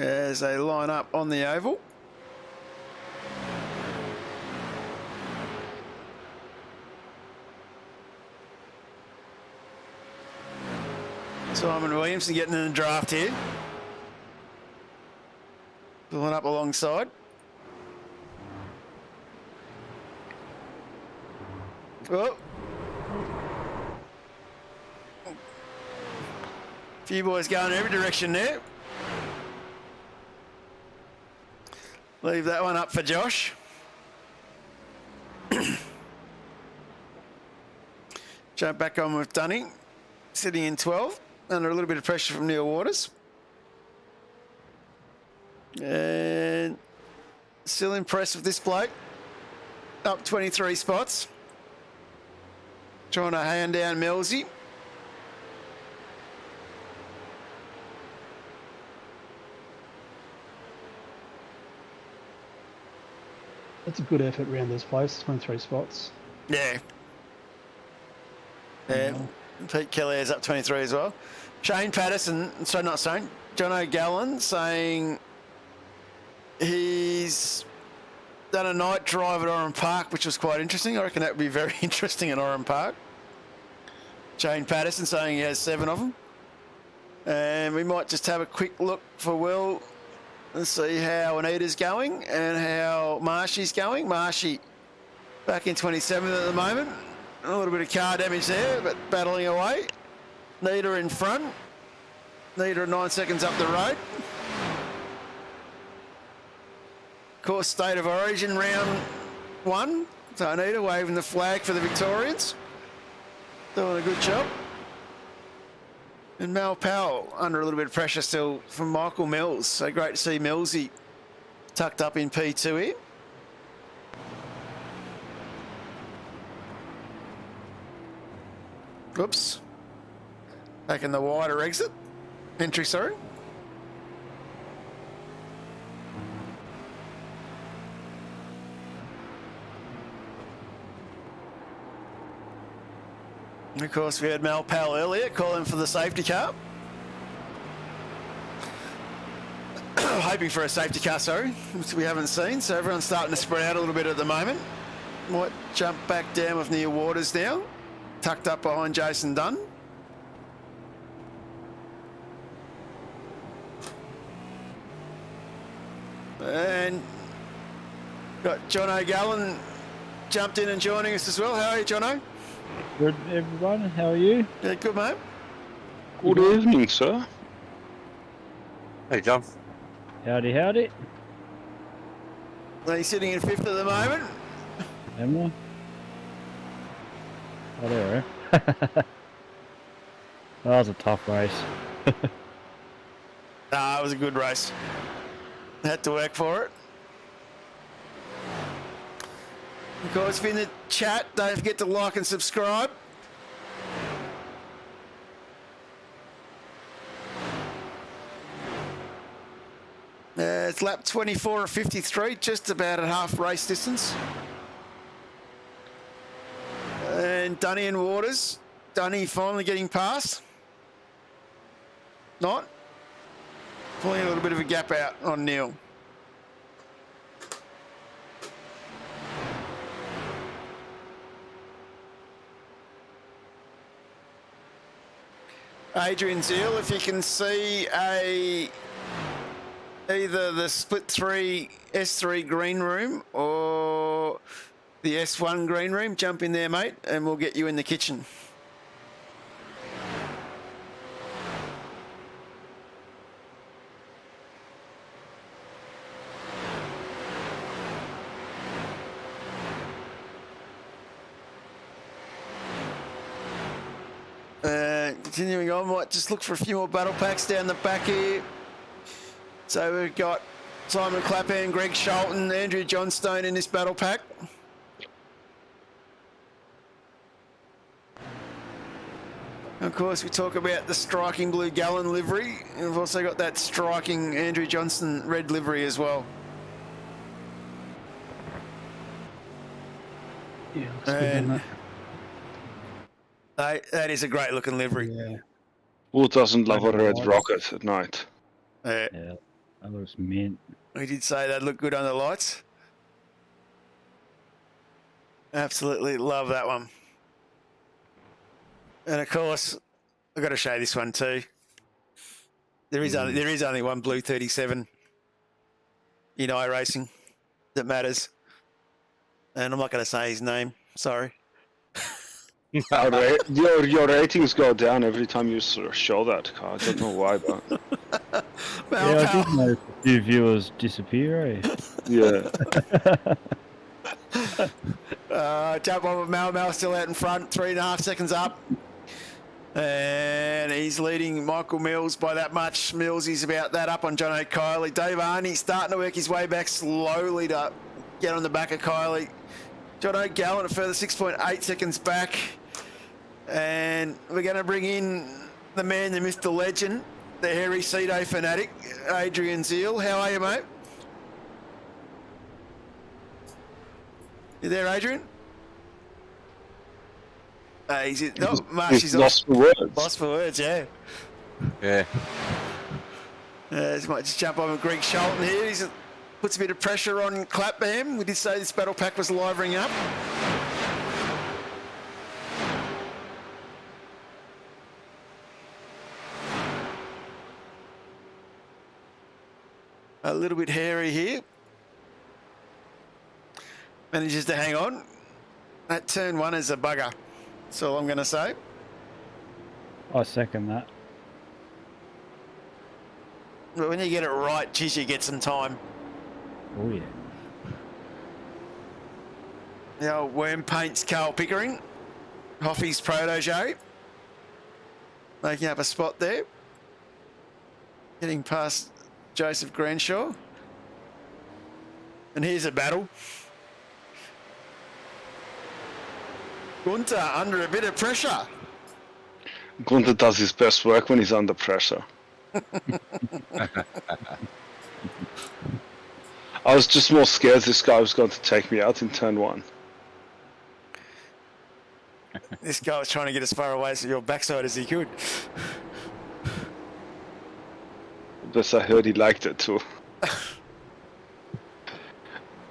as they line up on the oval. Simon Williamson getting in the draft here. Pulling up alongside. Oh. A few boys going every direction there. Leave that one up for Josh. Jump back on with Dunning, sitting in 12, under a little bit of pressure from Neil Waters. And still impressed with this bloke. Up 23 spots. Trying to hand down Millsy. That's a good effort around this place, 23 spots. Yeah. Yeah. Pete Kelly's up 23 as well. Shane Patterson, so not Shane, John O'Gallen saying he's done a night drive at Oran Park, which was quite interesting. I reckon that would be very interesting at Oran Park. Shane Patterson saying he has 7 of them. And we might just have a quick look for Will and see how Anita's going and how Marshy's going. Marshy back in 27th at the moment. A little bit of car damage there, but battling away. Nita in front. Nita 9 seconds up the road. Of course, State of Origin round 1. So Anita waving the flag for the Victorians. Doing a good job. And Mel Powell under a little bit of pressure still from Michael Mills. So great to see Millsy tucked up in P2 here. Oops. Taking the wider exit. Entry, sorry. And of course, we had Mel Powell earlier calling for the safety car. Hoping for a safety car, sorry, which we haven't seen. So everyone's starting to spread out a little bit at the moment. Might jump back down with Neil Waters now, tucked up behind Jason Dunn. And got John O'Gallen jumped in and joining us as well. How are you, Jono? Good, everyone. How are you? Yeah, good, mate. Good evening, sir. Hey, John. Howdy, howdy. He's sitting in 5th at the moment. Am I? Oh, there we are. That was a tough race. Nah, it was a good race. Had to work for it. Of course, if you're in the chat, don't forget to like and subscribe. It's lap 24 of 53, just about at half race distance. And Dunny and Waters. Dunny finally getting past. Not. Pulling a little bit of a gap out on Neil. Adrian Zeal, if you can see either the split 3 S3 green room or the S1 green room, jump in there, mate, and we'll get you in the kitchen. Continuing on, might just look for a few more battle packs down the back here. So we've got Simon Clapham, Greg Sholton, Andrew Johnstone in this battle pack. Of course, we talk about the striking blue Gallen livery, and we've also got that striking Andrew Johnston red livery as well. Yeah, looks good, doesn't it? That is a great looking livery. Yeah. Who doesn't love a red rocket at night? Yeah. That looks mint. We did say they'd look good under lights. Absolutely love that one. And of course, I've got to show this one too. There is only one blue 37 in iRacing that matters. And I'm not going to say his name. Sorry. Your ratings go down every time you sort of show that car. I don't know why, but Yeah, I did notice a few viewers disappear, eh? yeah. Jump on with Mal still out in front, 3.5 seconds up. And he's leading Michael Mills by that much. Mills is about that up on John O'Kiley. Dave Arney starting to work his way back slowly to get on the back of Kiley. John O'Gallant a further 6.8 seconds back. And we're going to bring in the man, the myth, the legend, the hairy Cedo fanatic, Adrian Zeal. How are you, mate? You there, Adrian? He's Lost for words. Lost for words, yeah. Yeah. This might just jump on with Greg Shelton here. He puts a bit of pressure on Clapham. We did say this battle pack was livering up. A little bit hairy here. Manages to hang on. That turn one is a bugger. That's all I'm going to say. I second that. But when you get it right, geez, you get some time. Oh, yeah. The old worm paints Carl Pickering. Hoffy's protege. Making up a spot there. Getting past Joseph Grenshaw. And here's a battle. Gunter under a bit of pressure. Gunther does his best work when he's under pressure. I was just more scared this guy was going to take me out in turn one. This guy was trying to get as far away from your backside as he could. But I heard he liked it too.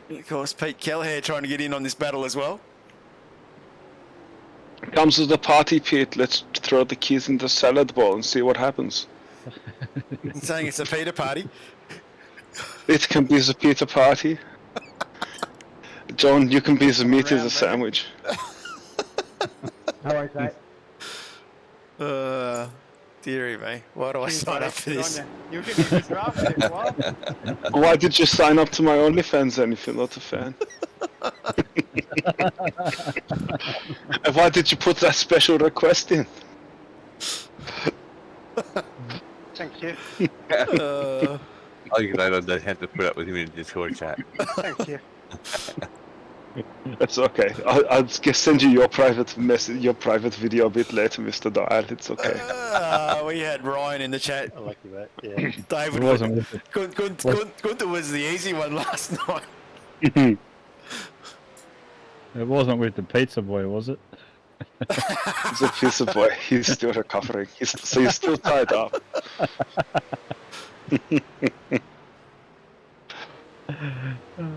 Of course, Pete Kelleher trying to get in on this battle as well. Comes to the party, Pete. Let's throw the keys in the salad bowl and see what happens. He's saying it's a Peter party. It can be the Peter party. John, you can be the meat in the sandwich. How are you, Dearie me. Why do I sign up for this? You can be the draft for a while. Why did you sign up to my OnlyFans then if you're not a fan? And why did you put that special request in? Thank you. I'll get out on that hand to put up with him in the Discord chat. Thank you. That's okay. I'll just send you your private message, your private video a bit later, Mr. Dial. It's okay. We had Ryan in the chat. I like you, mate. Yeah. David It wasn't with it. Gunther was the easy one last night. It wasn't with the pizza boy, was it? He's a piece of boy. He's still recovering. He's still tied up.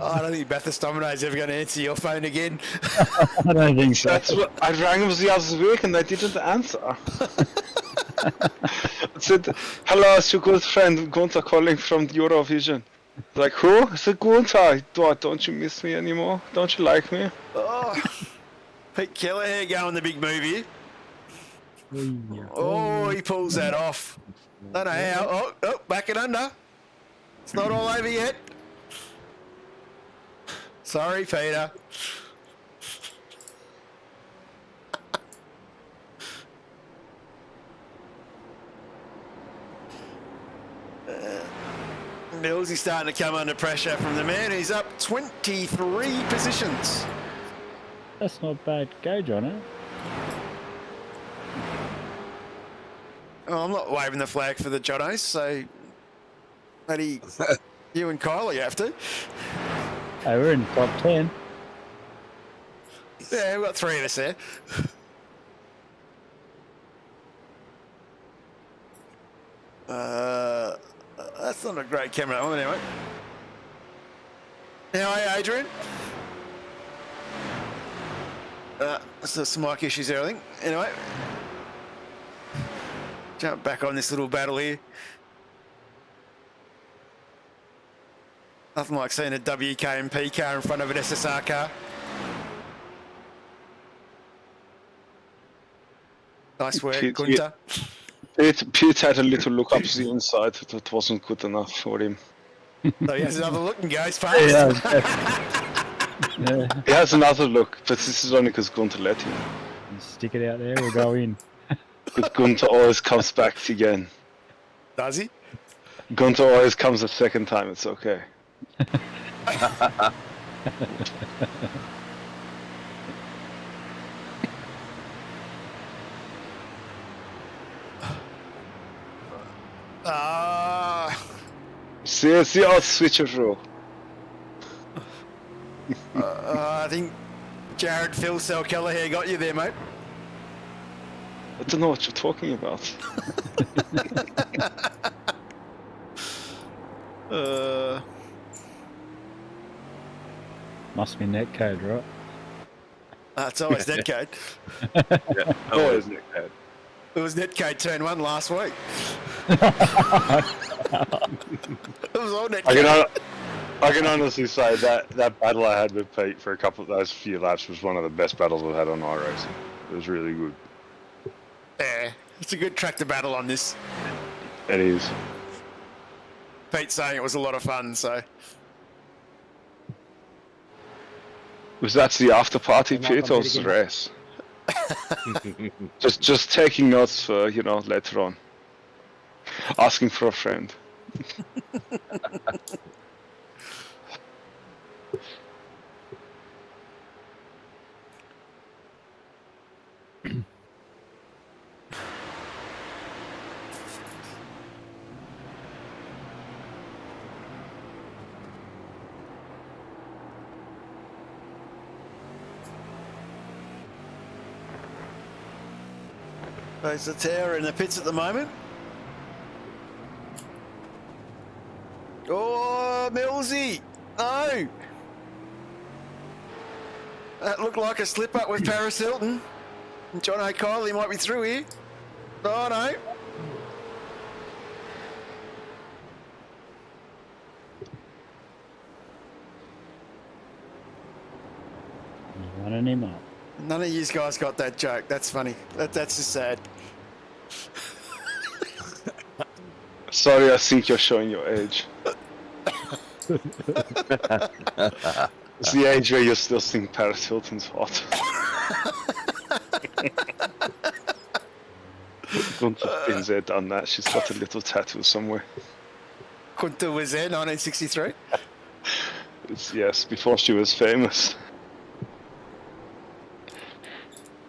I don't think Bathurst Domino is ever going to answer your phone again. I don't think so. That's what I rang him the other week and they didn't answer. I said, "Hello, it's your good friend Gunther calling from Eurovision." Like, who? I said, "Gunther, don't you miss me anymore? Don't you like me?" Oh, Pete Kelleher going the big move here. Oh, he pulls that off. Don't know how. Oh, back it under. It's not all over yet. Sorry, Peter. Mills is starting to come under pressure from the man who's up 23 positions. That's not bad gauge on it. Oh, I'm not waving the flag for the Johnnos, so maybe you and Kyle, you have to. Hey, we're in top 10. Yeah, we've got three of us there. It's not a great camera, that one, anyway. How are you, Adrian? So some mic issues there, I think. Anyway. Jump back on this little battle here. Nothing like seeing a WKMP car in front of an SSR car. Nice work, Pete, Gunter. Pete had a little look up the inside. That wasn't good enough for him. So he has another look and goes fast. Yeah. He has another look, but this is only because Gunter let him. Stick it out there, we'll go in. But Gunter always comes back again. Does he? Gunter always comes a second time, it's okay. See how switcher through. I think Jared Phil Kelleher got you there, mate. I don't know what you're talking about. Must be netcode, right? It's always netcode. Yeah, always netcode. It was netcode turn 1 last week. It was all netcode. I can honestly say that battle I had with Pete for a couple of those few laps was one of the best battles I've had on iRacing. It was really good. Yeah, it's a good track to battle on this. It is. Pete's saying it was a lot of fun, so. Was that the after party, I'm not Pete, or was the race? just taking notes for, later on. Asking for a friend. There's the tower in the pits at the moment. Oh, Millsy! No! That looked like a slip up with Paris Hilton. And John O'Kyle might be through here. Oh, no. He's running him up. None of you guys got that joke. That's funny. That's just sad. Sorry, I think you're showing your age. It's the age where you still think Paris Hilton's hot. Gunter's been there, done that. She's got a little tattoo somewhere. Gunter was there, 1963. Yes, before she was famous.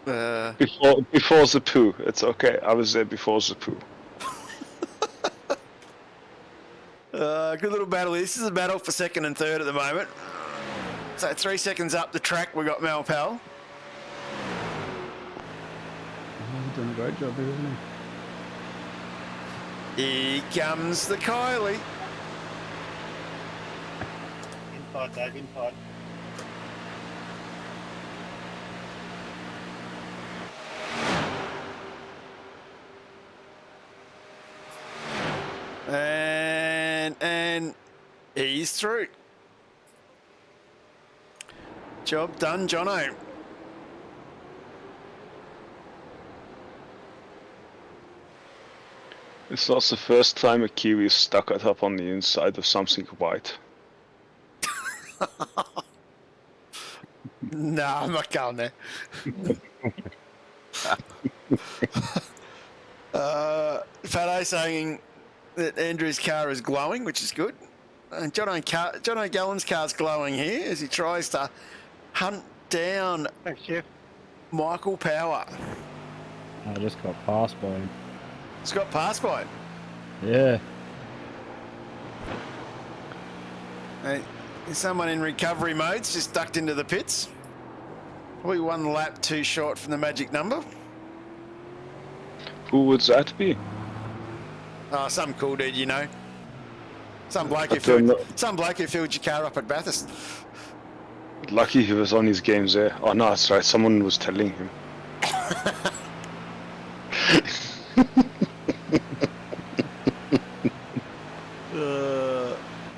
Before the poo, it's okay. I was there before the poo. Good little battle. This is a battle for second and third at the moment. So 3 seconds up the track, we got Mal Powell. He's done a great job here, isn't he? Here comes the Kylie. Inside, Dave, inside. And he's through. Job done, Jono. It's not the first time a Kiwi is stuck it up on the inside of something white. No, I'm not going there. Fado saying that Andrew's car is glowing, which is good. And John O'Gallen's car's glowing here as he tries to hunt down Thanks, Jeff. Michael Power. I just got passed by him. It's got passed by him. Yeah. There's someone in recovery mode's just ducked into the pits. Probably 1 lap too short from the magic number. Who would that be? Oh, some cool dude, you know. Some bloke I don't know. who filled your car up at Bathurst. Lucky he was on his games there. Oh no, that's right. Someone was telling him.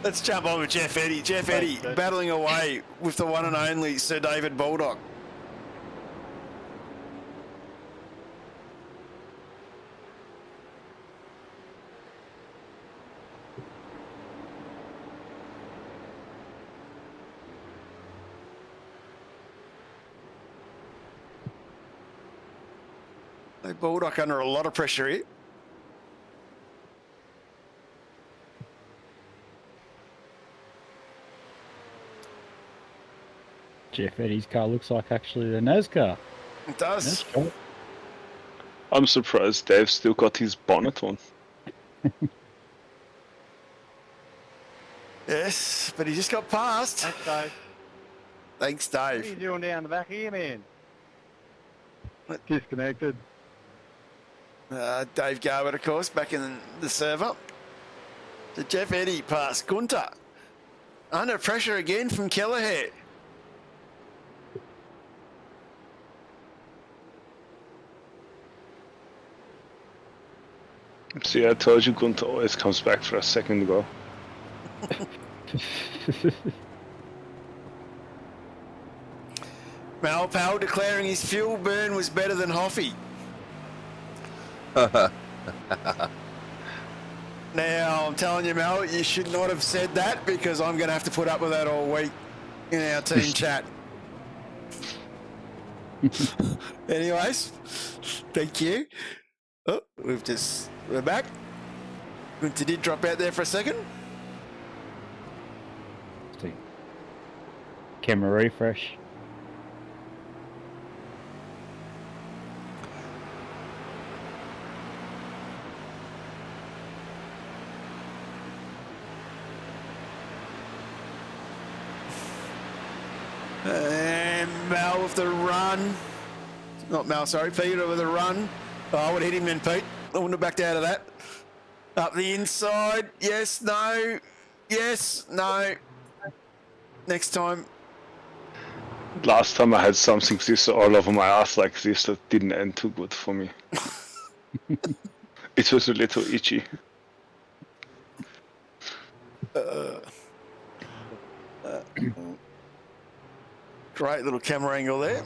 Let's jump on with Jeff Eddy. Jeff Eddy battling away with the one and only Sir David Baldock. Baldock under a lot of pressure here. Jeff Eddy's car looks like actually a NASCAR. It does. NASCAR. I'm surprised Dave's still got his bonnet on. Yes, but he just got past. Thanks, Dave. Thanks, What are you Dave. doing down the back here, man? What? Disconnected. Dave Garbutt, of course, back in the server. So Jeff Eddy past Gunter. Under pressure again from Kelleher. See, I told you Gunther always comes back for a second goal. Mal Powell declaring his fuel burn was better than Hoffy. Now, I'm telling you, Mel, you should not have said that because I'm going to have to put up with that all week in our team chat. Anyways, thank you. Oh, we're back. Gunter did drop out there for a second. Camera refresh. And Mal with the run. Not Mal, sorry, Peter with the run. Oh, I would have hit him then, Pete. I wouldn't have backed out of that. Up the inside. Yes, no. Yes, no. Next time. Last time I had something this all over my ass like this that didn't end too good for me. It was a little itchy. Great little camera angle there.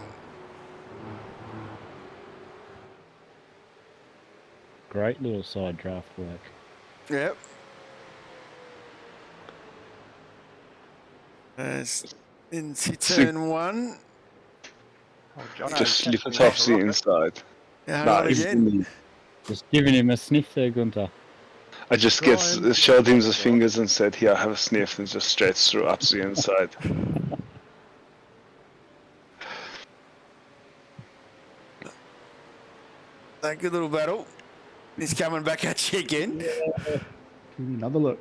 Great little side draft work. Yep. As into turn one. Oh, John, Just slip it off the inside. Yeah, Nah, right again. Just giving him a sniff there, Gunter. I just showed him the fingers and said, "Here, have a sniff," and just straight through up the inside. A good little battle. He's coming back at you again. Give me another look.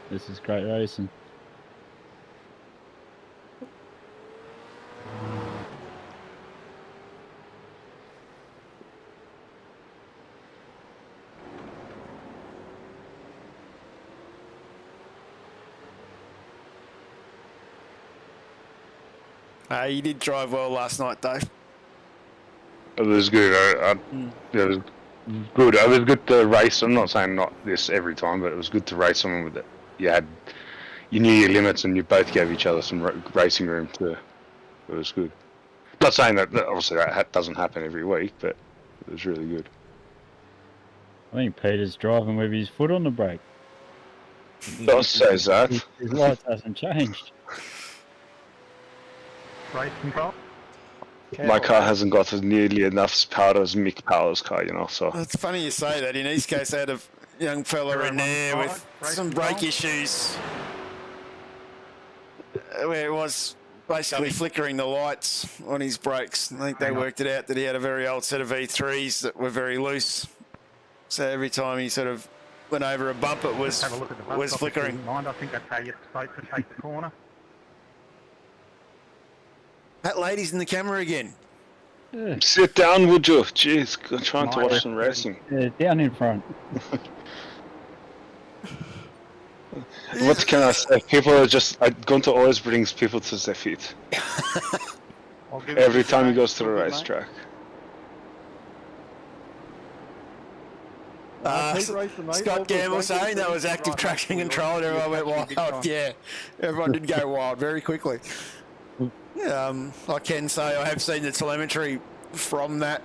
This is great racing. You did drive well last night, Dave. It was good. It was good. It was good to race. I'm not saying not this every time, but it was good to race someone with it. You knew your limits, and you both gave each other some racing room to. It was good. Not saying that obviously that doesn't happen every week, but it was really good. I think Peter's driving with his foot on the brake. Doss says that. His lights hasn't changed. race control. My car hasn't got nearly enough power as Mick Power's car, so. It's funny you say that. In East Coast, they had a young fella in there with some brake issues where it was basically flickering the lights on his brakes. I think they worked it out that he had a very old set of V3s that were very loose. So every time he sort of went over a bump, it was Have a look at the bus stop, flickering. if you wouldn't mind. I think that's how you're supposed to take the corner. That lady's in the camera again. Yeah, Sit down, would you? Jeez, trying to My watch some racing. down in front. What can I say? People are just. Gunter always brings people to their feet I'll give it every to time he mate. goes to the All good, mate. racetrack. Keep racing, mate. All Scott good. Gamble Don't get saying that was anything active right, traction mate. control, and everyone went You're wild. catching big time. Yeah, everyone did go wild very quickly. I can say I have seen the telemetry from that,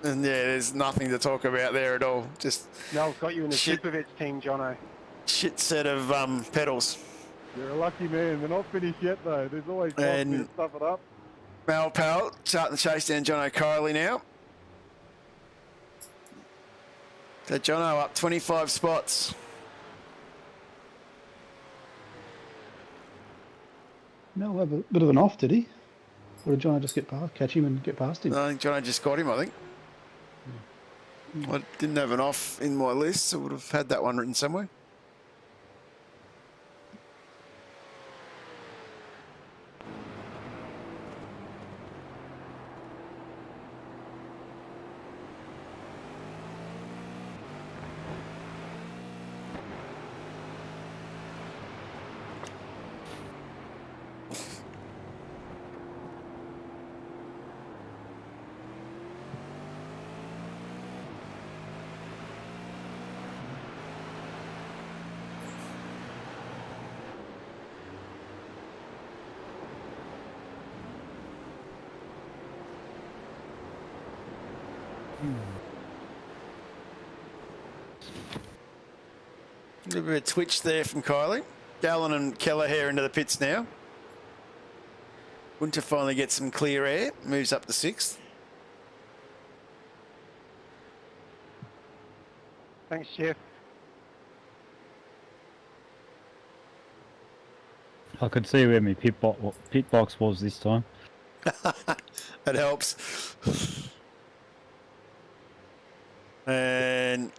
and yeah, there's nothing to talk about there at all. Just No, I've got you in the Shit. Supervets team, Jono. shit set of pedals. You're a lucky man. They're not finished yet, though. There's always time And- to stuff it up. Mal Powell starting to chase down John O'Reilly now. So Jono up 25 spots. Mel have a bit of an off, did he? Or did John just catch him and get past him? I think Jono just got him, I think. I didn't have an off in my list, so I would have had that one written somewhere. A little bit of twitch there from Kylie. Gallen and Kelleher into the pits now. Winter finally gets some clear air, moves up to 6th. Thanks, Jeff. I could see where my pit box was this time. That helps. And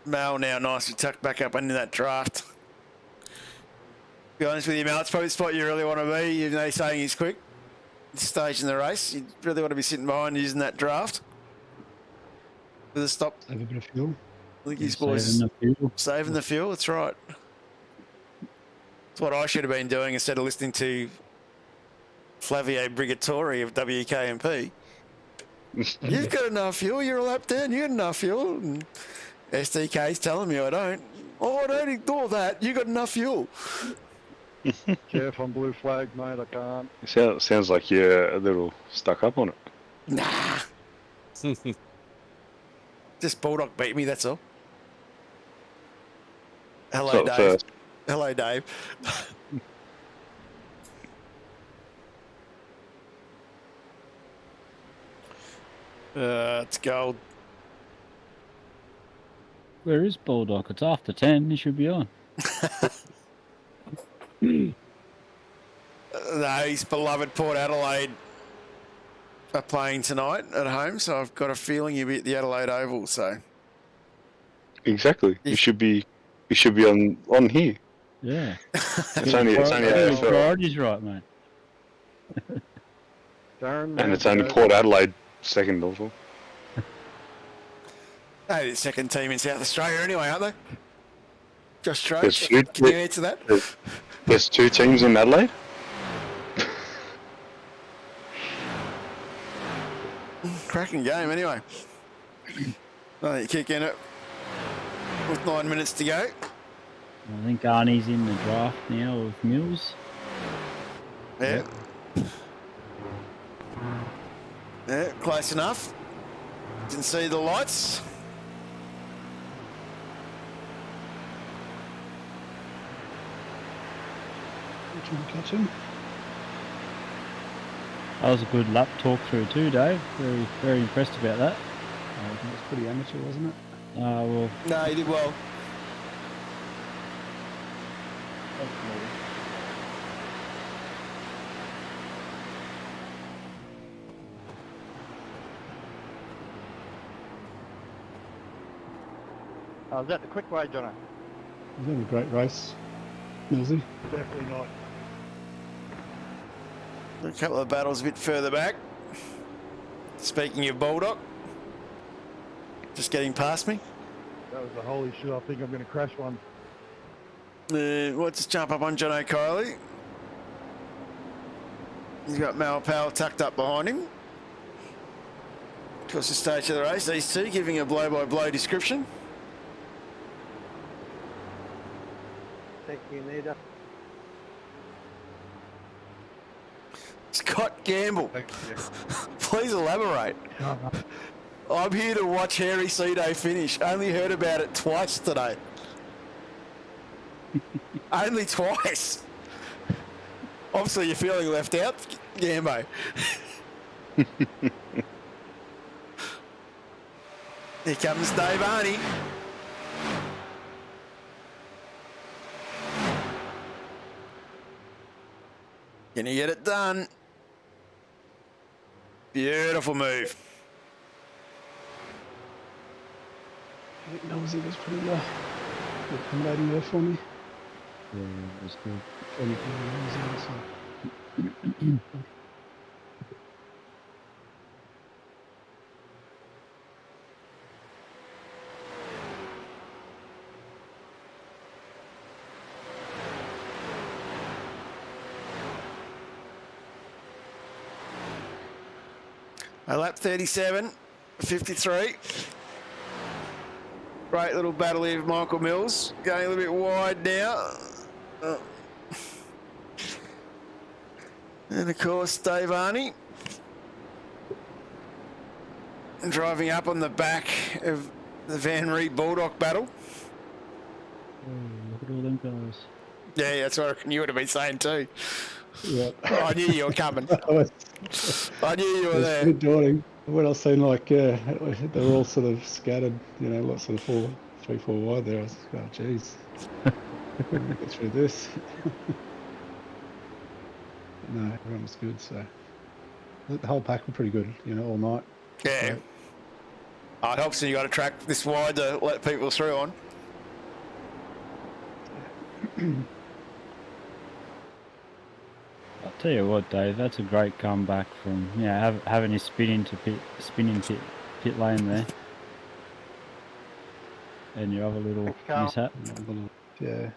Mal now nicely tucked back up into that draft. To be honest with you, Mal, it's probably the spot you really want to be, even though he's saying he's quick. This stage in the race, you really want to be sitting behind using that draft. With a stop. Have a bit of fuel. I think his boys Saving the fuel. saving the fuel, that's right. It's what I should have been doing instead of listening to Flavio Brigatore of WKMP. You've got enough fuel, you're a lap down, you got enough fuel. And SDK's telling me I don't. Oh, I don't ignore that, you got enough fuel. Jeff, on blue flag, mate. I can't. Sounds like you're a little stuck up on it. Nah. Just Bulldog beat me, that's all. Hello, So, Dave. first. Hello, Dave. It's gold. Where is Bulldog? It's after 10. He should be on. No, his beloved Port Adelaide are playing tonight at home, so I've got a feeling he'll be at the Adelaide Oval. So Exactly. You should be on here. Yeah. It's only AFL, Priorities right, mate. Darren, and it's only Port Adelaide second of all. they're the second team in South Australia anyway, aren't they? Josh There's Stroke, two- can you answer that? There's two teams in Adelaide. Cracking game anyway. Oh, you kick in it with 9 minutes to go. I think Arnie's in the draft now with Mills. Yeah. Yeah, close enough. Didn't see the lights. Trying to catch him. That was a good lap talk through too, Dave. Very, very impressed about that. I think it was pretty amateur, wasn't it? Well, No, he did well. is that the quick way, Jono? It was having a great race, Millsy. Definitely not. A couple of battles a bit further back. Speaking of Bulldog, just getting past me. That was a holy shit. I think I'm going to crash one. Let's just jump up on John O'Kiley. He's got Mal Powell tucked up behind him. Of course, the stage of the race, these two giving a blow-by-blow description. Thank you, Nita. Scott Gamble, Thank you. please elaborate. I'm here to watch Harry Cedo finish. Only heard about it twice today. Only twice. Obviously, you're feeling left out, Gambo. Here comes Dave Arney. Can he get it done? Beautiful move. I think Nosy was pretty accommodating there for me. Yeah, it was good. A lap 37, 53. Great little battle here with Michael Mills. Going a little bit wide now. And of course, Dave Arney. Driving up on the back of the Van Reed Bulldog battle. Oh, look at all them guys. Yeah, that's what you would have been saying too. Yeah. I knew you were coming. I knew you were It's there. pretty daunting. When I seen like, they're all sort of scattered, you know, lots of 3, 4 wide there, I was like, oh, jeez. Get through this. No, everyone was good, so. The whole pack were pretty good, you know, all night. Yeah. Great. Oh, it helps when you got a track this wide to let people through on. I'll tell you what, Dave, that's a great comeback from having his spin into pit lane there, and your other little mishap. Yeah.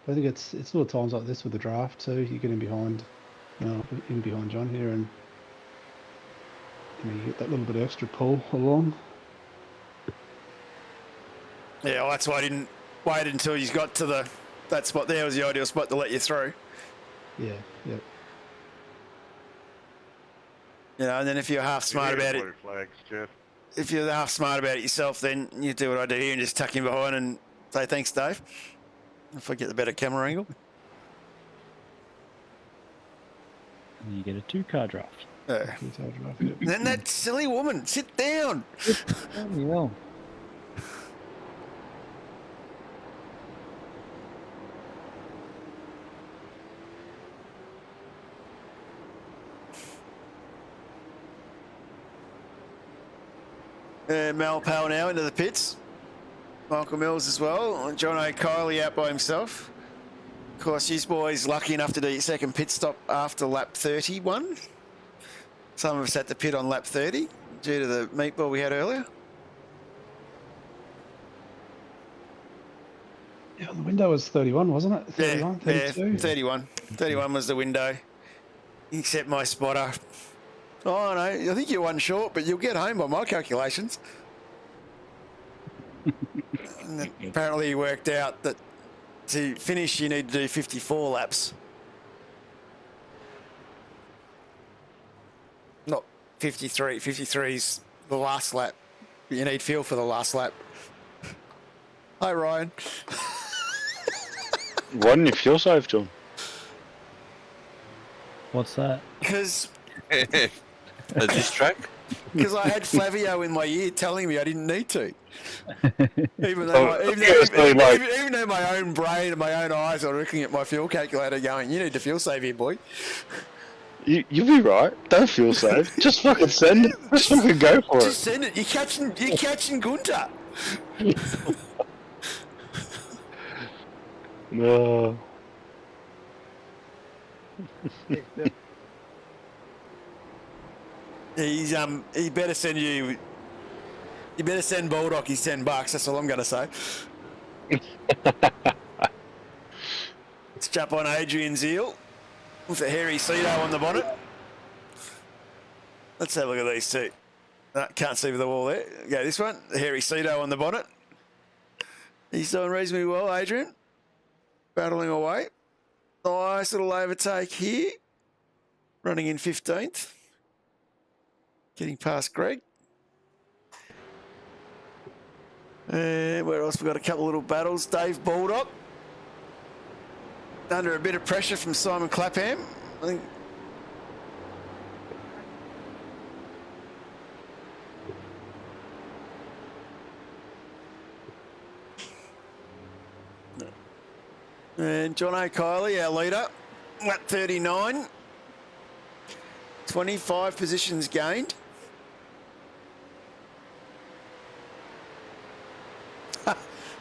I think it's little times like this with the draft too. You get in behind, in behind John here, and you get that little bit of extra pull along. Yeah, well, that's why I didn't wait until you got to that spot there. Was the ideal spot to let you through. Yeah, yeah. You know, and then if you're half smart about it, Flags, Jeff. if you're half smart about it yourself, then you do what I do here and just tuck in behind and say thanks, Dave. If I get the better camera angle. And you get a 2-car draft. Yeah. Two-tail draft, yeah. And then that silly woman, sit down. Bloody hell. Mal Powell now into the pits. Michael Mills as well. And John O'Kiley out by himself. Of course, his boy's lucky enough to do his second pit stop after lap 31. Some of us had to pit on lap 30 due to the meatball we had earlier. Yeah, the window was 31, wasn't it? 31, 32? Yeah, 31. 31 was the window. Except my spotter. Oh, no, I think you're one short, but you'll get home by my calculations. And apparently he worked out that to finish you need to do 54 laps. Not 53. 53 is the last lap. But you need fuel for the last lap. Hi, Ryan. Wasn't it fuel save, John? What's that? Because A diss track? I had Flavio in my ear telling me I didn't need to. Even though my own brain and my own eyes are looking at my fuel calculator going, you need to fuel save here, boy. You'll be right. Don't fuel save. Just fucking send it. Just fucking go for Just it. send it. You're catching Gunter. No. He better send you You better send Bulldog his $10. That's all I'm going to say. Let's jump on Adrian Zeal with a hairy Cedo on the bonnet. Let's have a look at these two. No, can't see with the wall there. Go this one. The hairy Cedo on the bonnet. He's doing reasonably well, Adrian. Battling away. Nice little overtake here. Running in 15th. Getting past Greg. And where else? We've got a couple of little battles. Dave Baldock. Under a bit of pressure from Simon Clapham. I think. And John O'Kiley, our leader, at 39. 25 positions gained.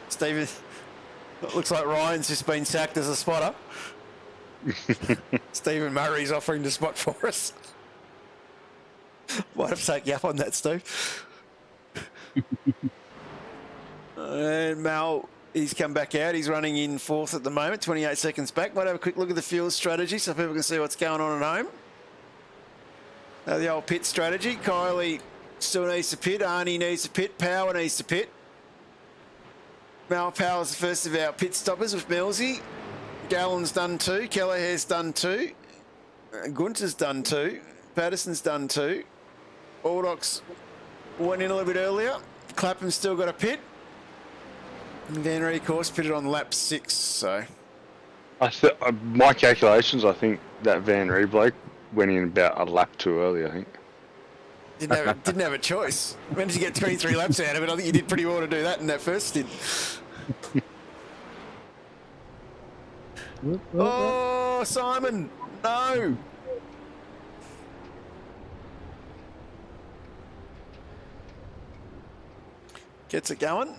Stephen, it looks like Ryan's just been sacked as a spotter. Stephen Murray's offering to spot for us. Might have to take you up on that, Steve. And Mal, he's come back out. He's running in 4th at the moment, 28 seconds back. Might have a quick look at the fuel strategy so people can see what's going on at home. The old pit strategy. Kylie still needs to pit. Arnie needs to pit. Power needs to pit. Mal Power's the first of our pit stoppers with Millsy. Gallen's done 2. Kelleher's done 2. Gunter's done 2. Patterson's done 2. Baldock's went in a little bit earlier. Clapham's still got a pit. And Van Ree, of course, pitted on lap 6, so... My calculations, I think that Van Ree bloke went in about a lap too early, I think. Didn't have a choice. When did you get 23 laps out of it? I think you did pretty well to do that in that first stint. Oh, Simon! No! Gets it going.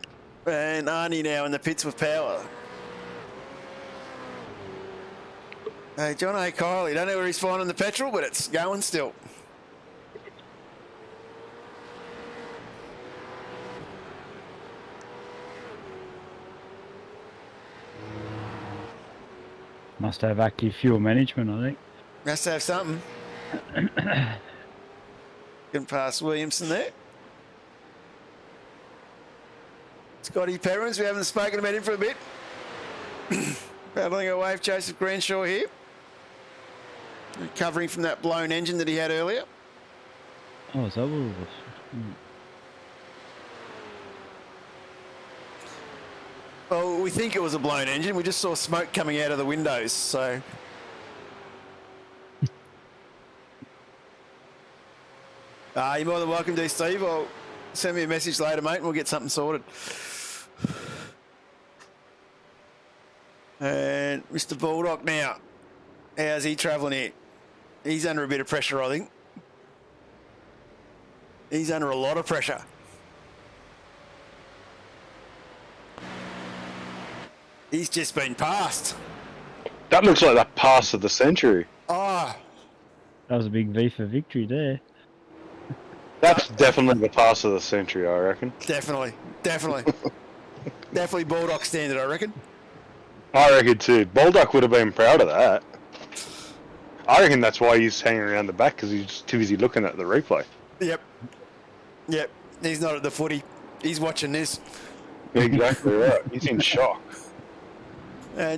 And Arnie now in the pits with Power. Hey, John O'Kiley, don't know where he's finding the petrol, but it's going still. Must have active fuel management, I think. Must have something. Getting past Williamson there. Scotty Perrins, we haven't spoken about him for a bit. Battling away with Joseph Grenshaw here. Recovering from that blown engine that he had earlier. Oh, is that what it was? Well, we think it was a blown engine. We just saw smoke coming out of the windows, so... You're more than welcome to, Steve. Or send me a message later, mate, and we'll get something sorted. And Mr. Baldock now. How's he travelling here? He's under a bit of pressure, I think. He's under a lot of pressure. He's just been passed. That looks like the pass of the century. Oh. That was a big V for victory there. That's definitely the pass of the century, I reckon. Definitely. Definitely Baldock standard, I reckon. I reckon too. Baldock would have been proud of that. I reckon that's why he's hanging around the back, because he's just too busy looking at the replay. Yep. He's not at the footy. He's watching this. Exactly right. He's in shock.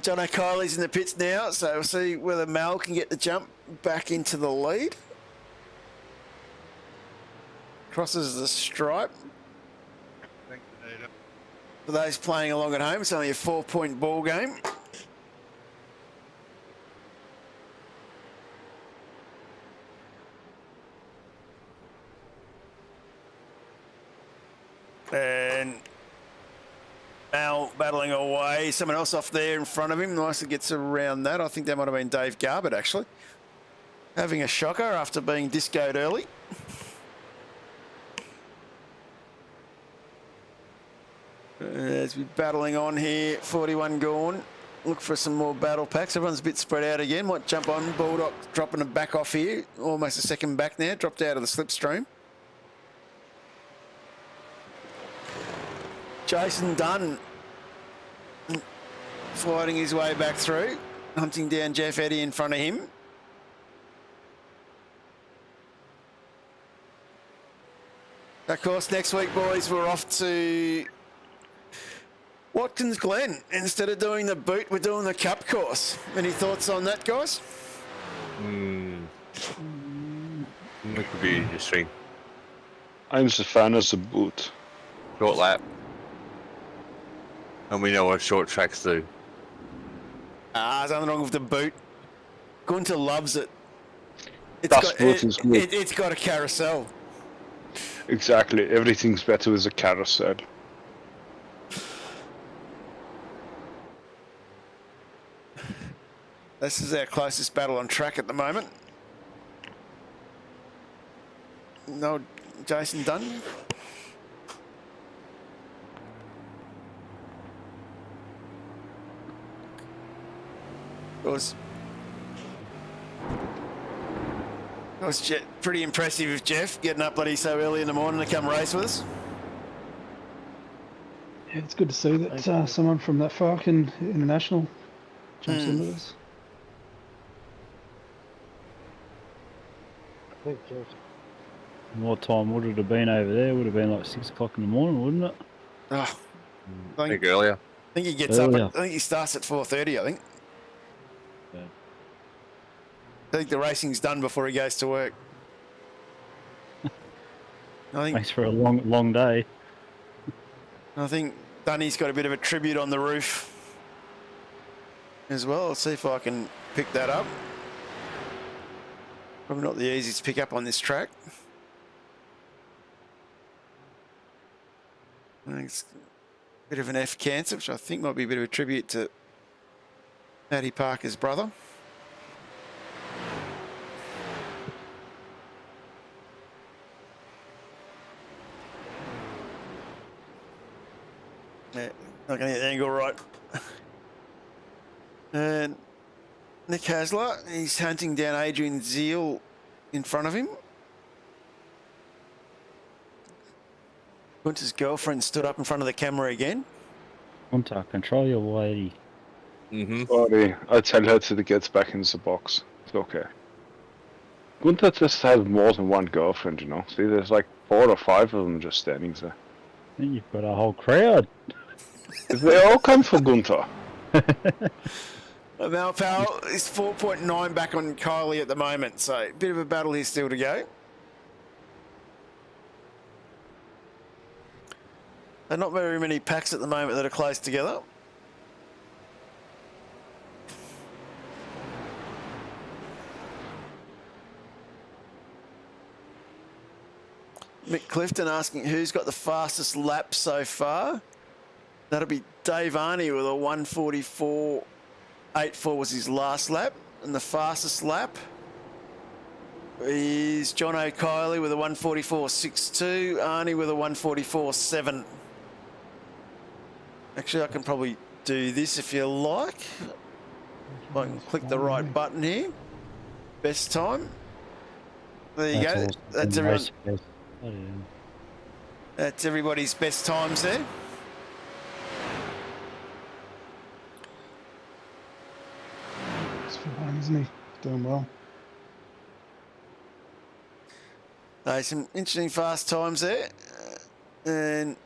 John O'Kiley's in the pits now, so we'll see whether Mal can get the jump back into the lead. Crosses the stripe. For those playing along at home, it's only a 4-point ball game. And Mal battling away. Someone else off there in front of him. Nicely gets around that. I think that might have been Dave Garbutt, actually. Having a shocker after being discoed early. As we're battling on here, 41 gone. Look for some more battle packs. Everyone's a bit spread out again. Might jump on. Baldock dropping them back off here. Almost a second back now. Dropped out of the slipstream. Jason Dunn fighting his way back through, hunting down Jeff Eddy in front of him. Of course, next week, boys, we're off to Watkins Glen. Instead of doing the boot, we're doing the cup course. Any thoughts on that, guys? It could be interesting. I'm just a fan of the boot. Short lap. And we know what short tracks do. There's nothing wrong with the boot. Gunter loves it. It's got a carousel. Exactly. Everything's better with a carousel. This is our closest battle on track at the moment. No, Jason Dunn. It was pretty impressive of Jeff getting up bloody so early in the morning to come race with us. Yeah, it's good to see that someone from that far can international jumps into this. What time would it have been over there? Would have been like 6 o'clock in the morning, wouldn't it? Oh, I think earlier. I think he gets up. I think he starts at 4:30. I think. Yeah. I think the racing's done before he goes to work. Thanks for a long day. I think Dunny's got a bit of a tribute on the roof as well. I'll see if I can pick that up. Probably not the easiest to pick up on this track. I think it's a bit of an F cancer, which I think might be a bit of a tribute to Paddy Parker's brother. Yeah, not going to get the angle right. And Nick Hasler, he's hunting down Adrian Zeal in front of him. Gunter's girlfriend stood up in front of the camera again. Gunter, control your lady. Sorry, I tell her to get back in the box. It's okay. Gunter just has more than one girlfriend, you know. See, there's like 4 or 5 of them just standing there. I think you've got a whole crowd. They all come for Gunter. Malpal is 4.9 back on Kylie at the moment, so a bit of a battle here still to go. There are not very many packs at the moment that are close together. Mick Clifton asking who's got the fastest lap so far. That'll be Dave Arney with a 1:44.84 was his last lap. And the fastest lap is John O'Kiley with a 1:44.62. Arney with a 1:44.7. Actually, I can probably do this if you like. If I can click the right button here. Best time. There you go. Awesome. That's everyone. That's everybody's best times there. He's fine, isn't he? Doing well. Some interesting fast times there. And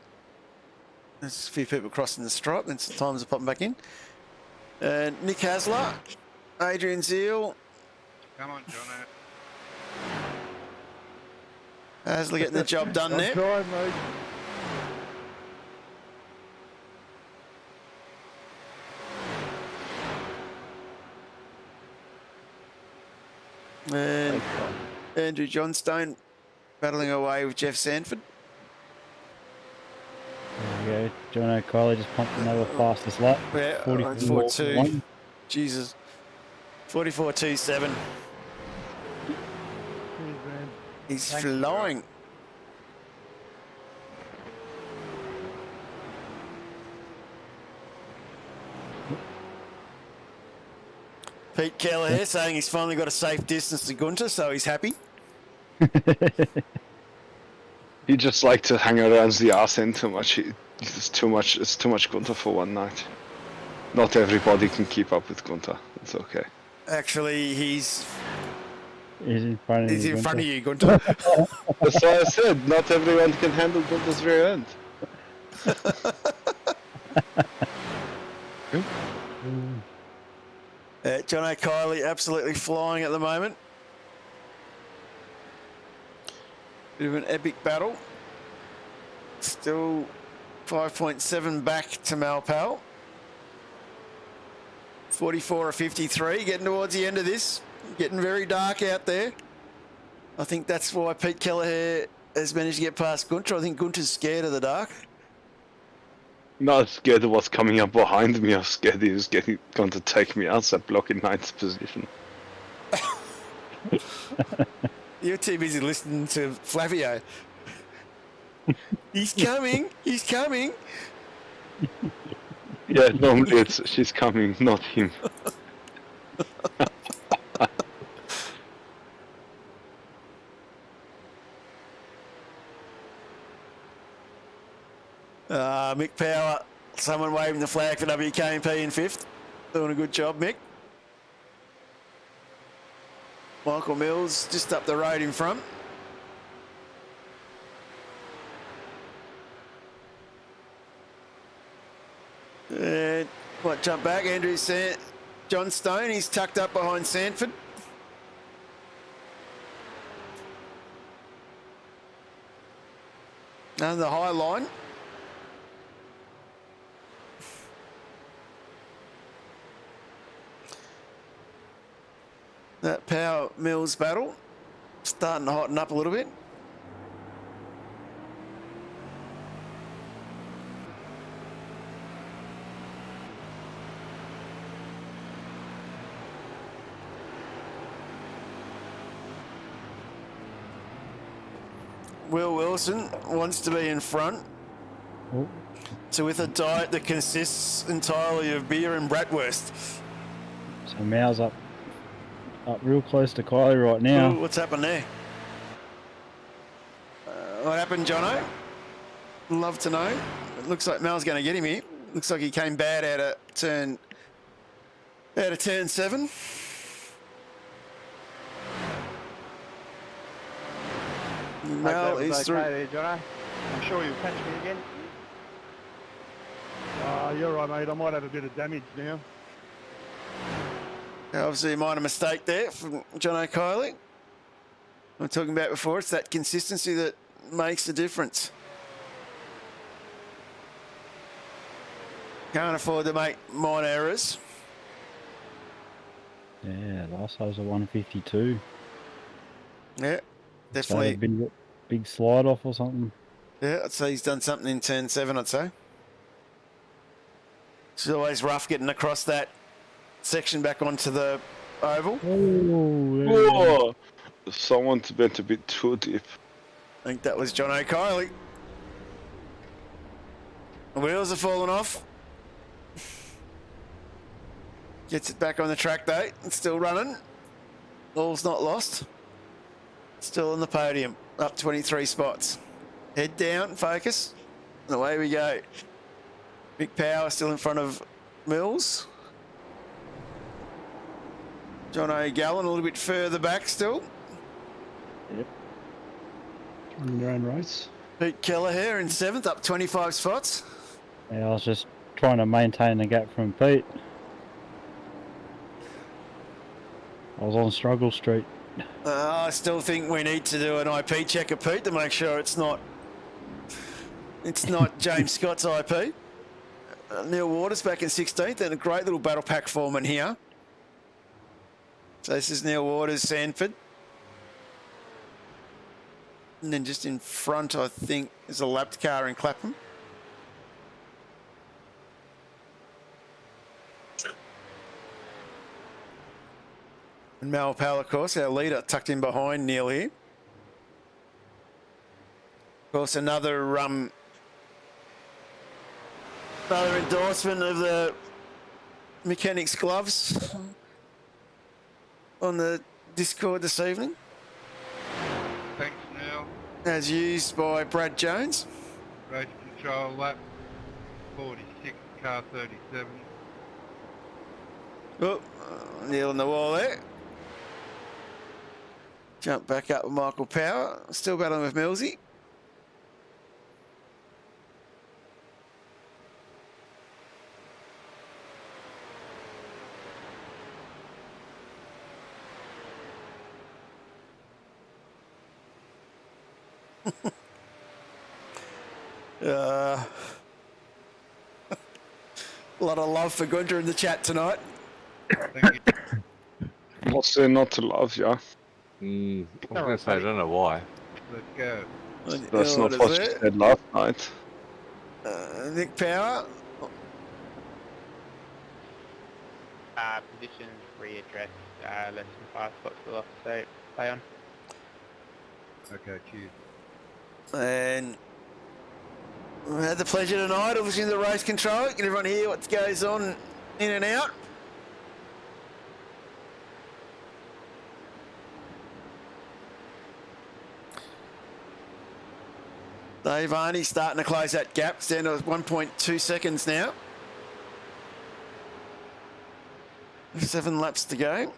there's a few people crossing the stripe and some times are popping back in. Nick Hasler, Adrian Zeal. Come on, Jono. Hasler getting the job done there. I'm trying, mate. And Andrew Johnstone battling away with Jeff Sanford. There you go. John O'Kiley just pumped another fastest lap. Yeah, 44.2. Jesus. 44.27. He's flying. Pete Keller here saying he's finally got a safe distance to Gunter, so he's happy. He just liked to hang around the arse end too much. It's too much. It's too much Gunter for one night. Not everybody can keep up with Gunter. It's okay. Actually, he's in front of in you. front of you, Gunter. That's why I said not everyone can handle Gunter's rear end. John O'Kiley absolutely flying at the moment. Bit of an epic battle. Still 5.7 back to Malpal. 44 or 53, getting towards the end of this. Getting very dark out there. I think that's why Pete Kelleher has managed to get past Gunter. I think Gunter's scared of the dark. Not scared of what's coming up behind me. I'm scared he was going to take me out. That block in 9th position. You're too busy listening to Flavio. He's coming. He's coming. Yeah, normally she's coming, not him. Mick Power, someone waving the flag for WKMP in 5th. Doing a good job, Mick. Michael Mills just up the road in front. Jump back, John Stone, he's tucked up behind Sanford. And the high line. That Power Mills battle starting to hotten up a little bit. Will Wilson wants to be in front. Oh. So with a diet that consists entirely of beer and bratwurst. So Mau's up real close to Kylie right now. Ooh, what's happened there? What happened, Jono? Love to know. It looks like Mal's going to get him here. Looks like he came bad out of turn 7. Mal is through. Okay there, Jono. I'm sure you'll catch me again. You're right, mate. I might have a bit of damage now. Obviously a minor mistake there from John O'Kiley. I'm talking about before, it's that consistency that makes the difference. Can't afford to make minor errors. Yeah, last time was a 152. Yeah, definitely. So big slide off or something. Yeah, I'd say he's done something in turn 7, I'd say. It's always rough getting across that section back onto the oval. Whoa! Someone's been a bit too deep. I think that was John O'Kiley. The wheels are falling off. Gets it back on the track though. It's still running. All's not lost. Still on the podium. Up 23 spots. Head down, focus. And away we go. Big Power still in front of Mills. John O'Gallon a little bit further back still. Yep. Running your own race. Pete Kelleher in 7th, up 25 spots. Yeah, I was just trying to maintain the gap from Pete. I was on Struggle Street. I still think we need to do an IP check of Pete to make sure it's not James Scott's IP. Neil Waters back in 16th and a great little battle pack foreman here. So this is Neil Waters, Sanford. And then just in front, I think, is a lapped car in Clapham. And Mal Powell, of course, our leader, tucked in behind Neil here. Of course, another endorsement of the mechanics gloves on the Discord this evening. Thanks, Neil. As used by Brad Jones. Race control lap S46, car 37. Oh, Neil on the wall there. Jump back up with Michael Power. Still battling with Millsy. A lot of love for Gunter in the chat tonight. Thank you. What's there not to love, yeah? I was going to say, I don't know why. Let's go. That's What not is what you it? said last night. Nick Power. Positions readdressed, less than 5 spots still off, so play on. Okay, cheers. And we had the pleasure tonight of listening to the race control. Can everyone hear what goes on in and out? Dave Arney starting to close that gap. It's down to 1.2 seconds now. 7 laps to go.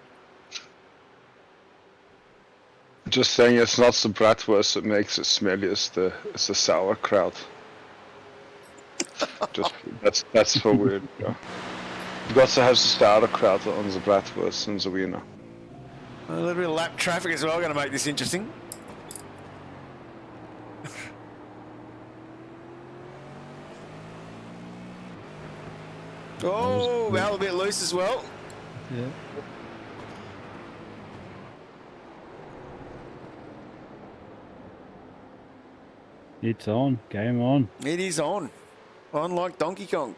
Just saying, it's not the bratwurst that makes it smelly. It's the sauerkraut. Just that's for weird. Yeah. You got to have the sauerkraut on the bratwurst and the wiener. A little bit of lap traffic as well. Going to make this interesting. Oh, well, a bit loose as well. Yeah. It's on. Game on. It is on. On like Donkey Kong.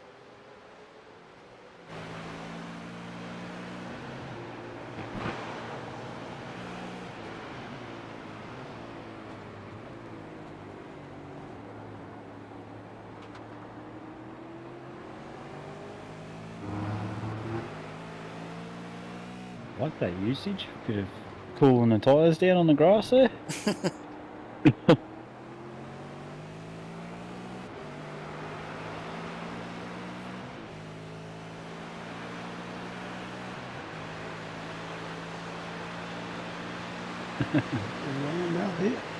Like that usage. Bit of cooling the tyres down on the grass there.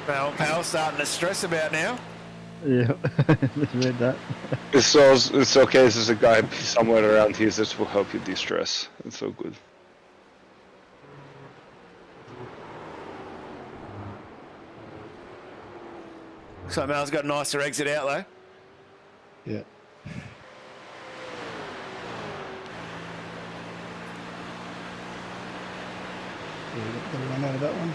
Well, Pal's starting to stress about now. Yeah, just read that. It's okay. There's a guy somewhere around here that will help you de-stress. It's so good. So Mal's got a nicer exit out though. Yeah. Yeah, got the run out of that one.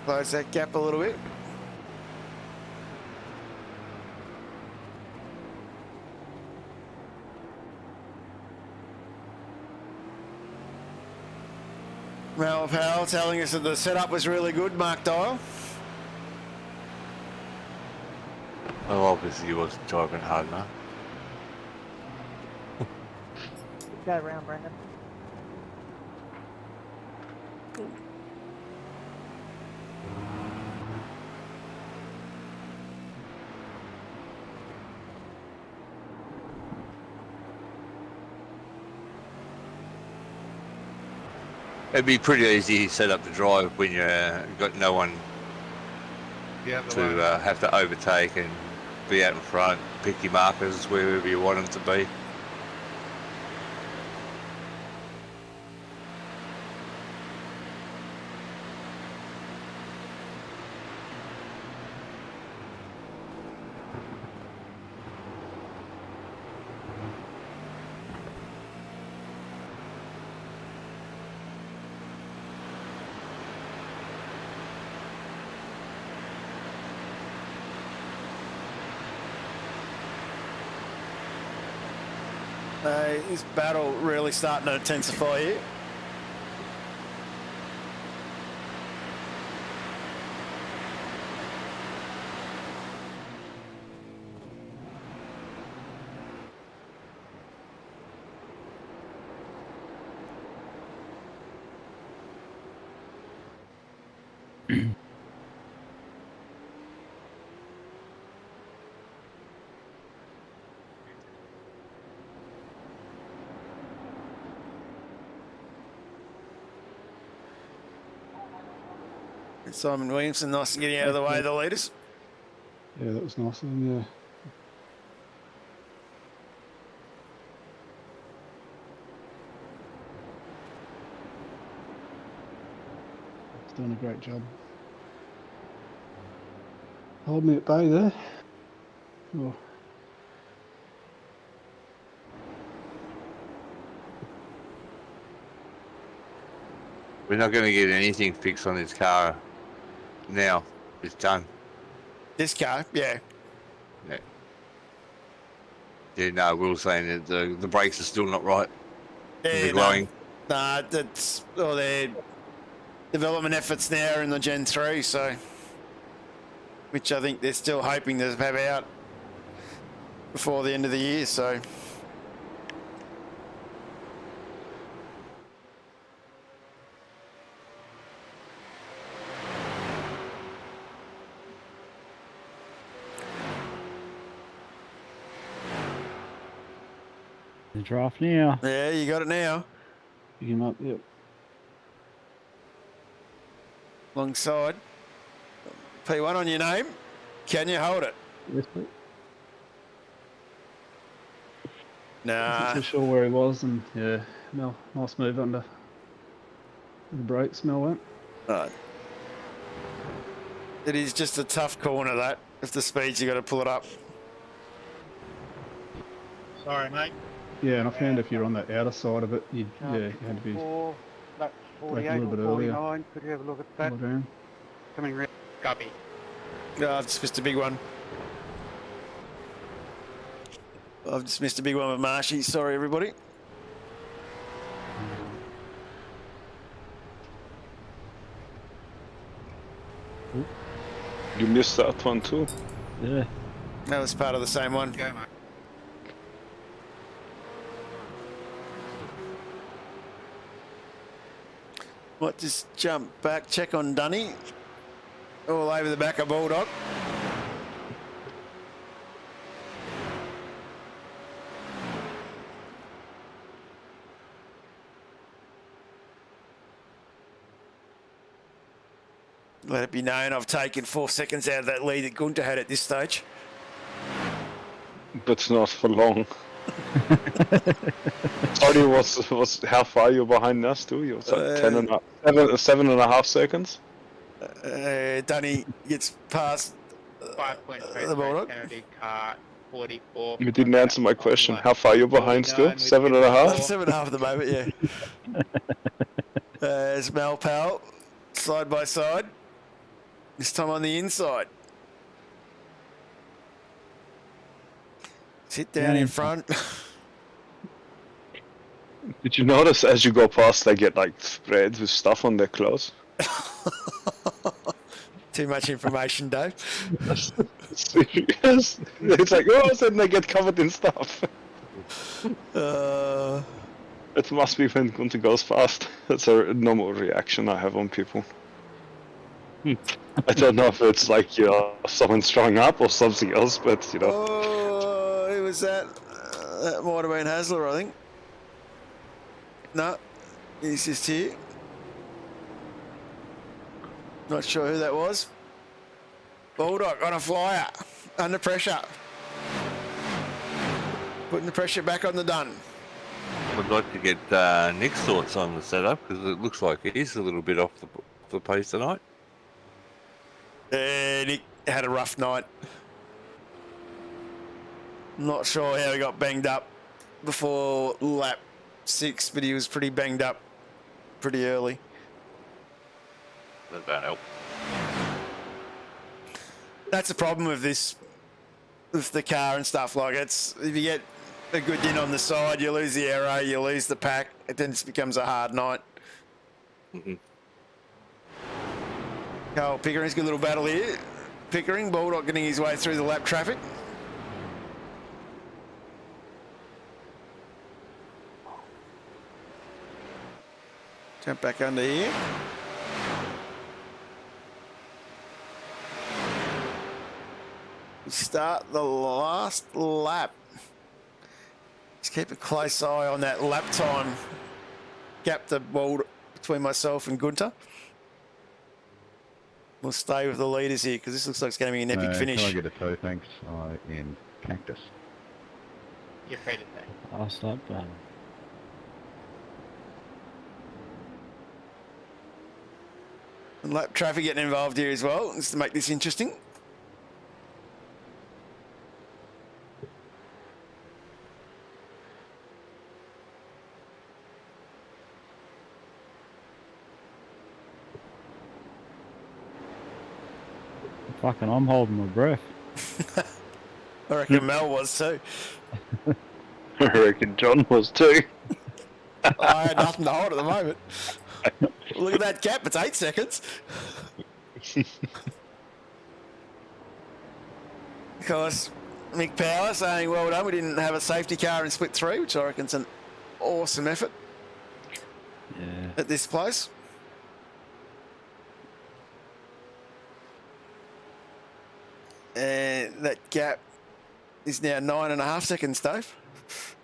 Close that gap a little bit. Mal Powell telling us that the setup was really good, Mark Dial. Well, obviously he wasn't driving hard enough. Go around, Brandon. It'd be pretty easy set up to drive when you got no one Yeah, the to have to overtake and be out in front, pick your markers wherever you want them to be. This battle really starting to intensify here. Simon Williamson, nice to get out of the way of the leaders. Yeah, that was nice of him, yeah. He's doing a great job. Hold me at bay there. Oh. We're not going to get anything fixed on this car now. It's done. This car, yeah. Yeah. Yeah, no, we were saying that the brakes are still not right. They're glowing. Nah, that's all their development efforts now in the Gen 3, so which I think they're still hoping to have out before the end of the year, so. The draft now. Yeah, you got it now. Pick him up, yep. Alongside. P1 on your name. Can you hold it? Yes, please. Nah. Not too sure where he was, and yeah, Mel, nice move under the brakes. Mel went. Right. It is just a tough corner, that. If the speeds, you got to pull it up. Sorry, mate. Yeah, and I found if you're on that outer side of it, you had to be That's braking a little bit earlier. Could you have a look at that? Lower down. Coming round. Copy. I've just missed a big one. I've just missed a big one with Marshy. Sorry, everybody. You missed that one too. Yeah. That was part of the same one. Go, mate. Might just jump back, check on Dunny. All over the back of Bulldog. Let it be known I've taken 4 seconds out of that lead that Gunter had at this stage. But not for long. Sorry, was how far you behind us too? You was like 7.5 seconds. Dunny gets past 5.3 the Bulldog. Kennedy car, 44. You didn't answer my question. How far you behind still? 7.5? 7.5 at the moment, yeah. There's Mel Powell, side by side. This time on the inside. Sit down in front. Did you notice as you go past they get like sprayed with stuff on their clothes? Too much information, Dave. Yes. It's like, oh, then they get covered in stuff. It must be when Gunter goes past. That's a normal reaction I have on people. I don't know if it's like, you know, someone strung up or something else, but you know. Oh, who was that? That might have been Hasler, I think. No, he's just here. Not sure who that was. Bulldog on a flyer, under pressure. Putting the pressure back on the Dun. I'd like to get Nick's thoughts on the setup because it looks like it is a little bit off the pace tonight. Nick had a rough night. Not sure how he got banged up before lap 6, but he was pretty banged up pretty early. That don't help. That's the problem with this, with the car and stuff. Like, it's, if you get a good din on the side, you lose the aero, you lose the pack, it then just becomes a hard night. Carl Pickering's got a little battle here. Pickering, Bulldog getting his way through the lap traffic. Jump back under here. We start the last lap. Just keep a close eye on that lap time gap between myself and Gunter. We'll stay with the leaders here because this looks like it's going to be an epic finish. Can I get a toe, thanks? I am Cactus. You're free to say. I'll start that. And lap traffic getting involved here as well, just to make this interesting. Fucking, I'm holding my breath. I reckon Mel was too. I reckon John was too. I had nothing to hold at the moment. Look at that gap, it's 8 seconds. Of course, Mick Power saying, well done, we didn't have a safety car in split 3, which I reckon's an awesome effort at this place. And that gap is now 9.5 seconds, Dave.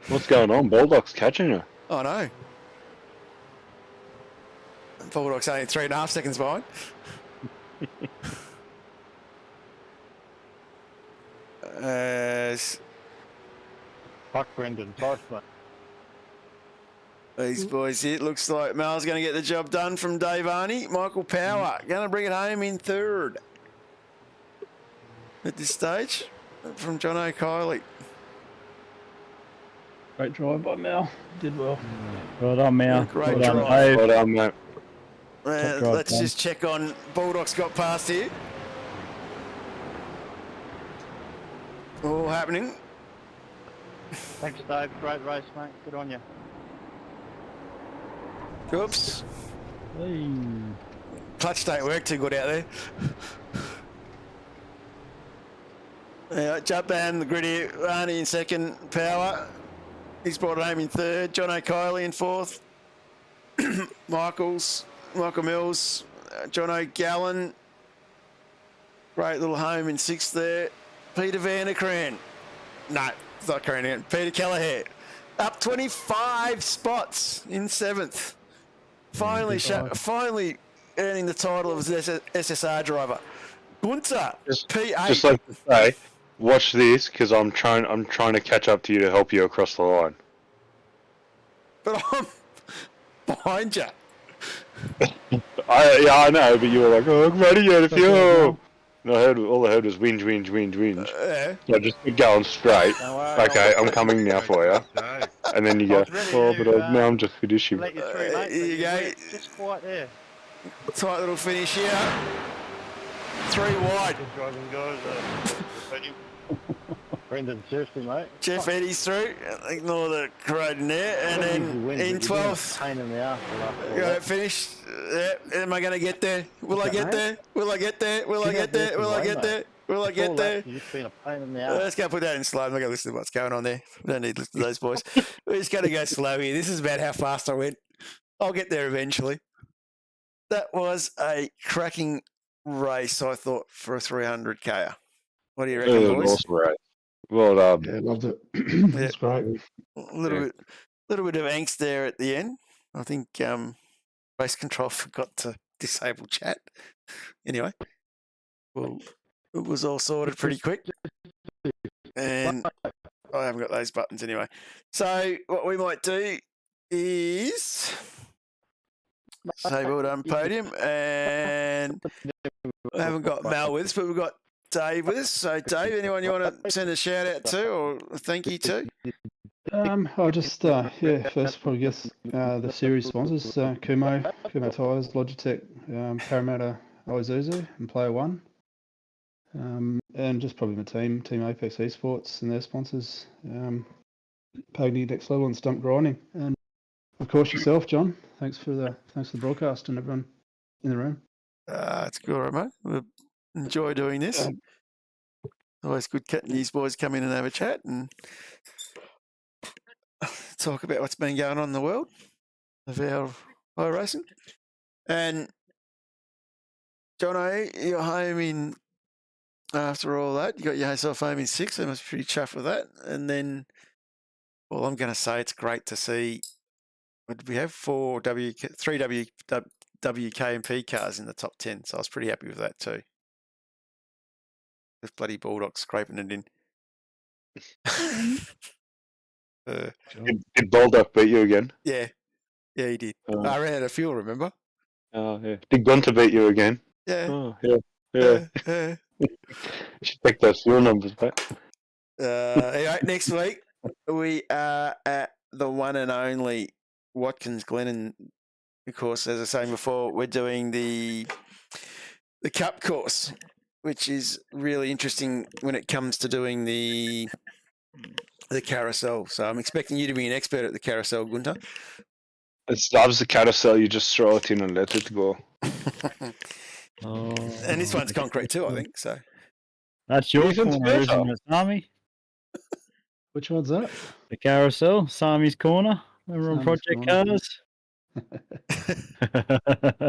What's going on? Bulldog's catching her. I know. Bulldog's only 3.5 seconds behind. Fuck Brendan, both, mate. These boys here, it looks like Mel's going to get the job done from Dave Arney. Michael Power going to bring it home in 3rd at this stage from John O'Kiley. Great drive by Mal. Did well. Well done, Mal. Great well done, drive. Dave. Well done, mate. drive, Let's Dan. just check on Bulldog's got past here. All happening. Thanks, Dave. Great race, mate. Good on you. Oops. Hey. Clutch don't work too good out there. Yeah, jump down the grid here. Arnie in 2nd. Power. He's brought it home in 3rd. John O'Kiley in 4th. Michael Mills. John O'Gallen. Great little home in 6th there. Peter Vanderkraan. No, it's not Kraan. Peter Kelleher. Up 25 spots in 7th. Finally earning the title of SSR driver. Gunter, P8. Just like to say, watch this because I'm trying to catch up to you to help you across the line. But I'm behind you. I know, but you were like, oh, I'm ready yet if you. And all I heard was whinge. Yeah. So I just keep going straight. Okay, I'm coming now for you. And then you go, oh, but now I'm just finishing. Let you through, mate. Here you go. Just quite there. Tight little finish here. 3 wide. Good driving, guys. Brendan, seriously, mate. Jeff Eddie's through. Ignore the corroding there. And then in 12th. Pain in the ass. Got it finished. Yeah. Am I going to get there? Will I get there? Will I get there? Will I get there? Will I get there? Will I get there? You've just been a pain in the ass. Let's go put that in slow. I'm not going to listen to what's going on there. We don't need to listen to those boys. We're just going to go slow here. This is about how fast I went. I'll get there eventually. That was a cracking race, I thought, for a 300K. What do you reckon, boys? Awesome race. Well done. Yeah, loved it. That's great. A little bit of angst there at the end. I think race control forgot to disable chat. Anyway, well, it was all sorted pretty quick. And I haven't got those buttons anyway. So what we might do is say well done podium, and I haven't got Mal with us, but we've got Dave with us. So Dave, anyone you want to send a shout out to or a thank you to? I'll just first probably guess the series sponsors: Kumho Tyres, Logitech, Parramatta Izuzu, and Player One, and just probably my team Apex Esports and their sponsors, Pagny Next Level and Stump Grinding, and of course yourself, John. Thanks for the broadcast and everyone in the room. It's good, right, mate. We enjoy doing this. Always good getting these boys come in and have a chat and talk about what's been going on in the world of our racing. And Jono, you're home in after all that. You got yourself home in 6th. I must be pretty chuffed with that. And then, well, I'm going to say it's great to see. What did we have? 3 WKMP cars in the top 10, so I was pretty happy with that too. This bloody Bulldog scraping it in. Did Bulldog beat you again? Yeah, he did. Oh. I ran out of fuel, remember? Oh, yeah. Did Gunter beat you again? Yeah. Oh, yeah. You should take those fuel numbers back. Anyway, next week we are at the one and only Watkins Glen, and of course, as I was saying before, we're doing the Cup course, which is really interesting when it comes to doing the carousel. So I'm expecting you to be an expert at the carousel, Gunter. It's obviously a carousel. You just throw it in and let it go. And this one's concrete too, I think. So That's your Even corner, better. isn't it, Sami? Which one's that? The carousel, Sami's corner. Over on Sami's Project corner. Cars.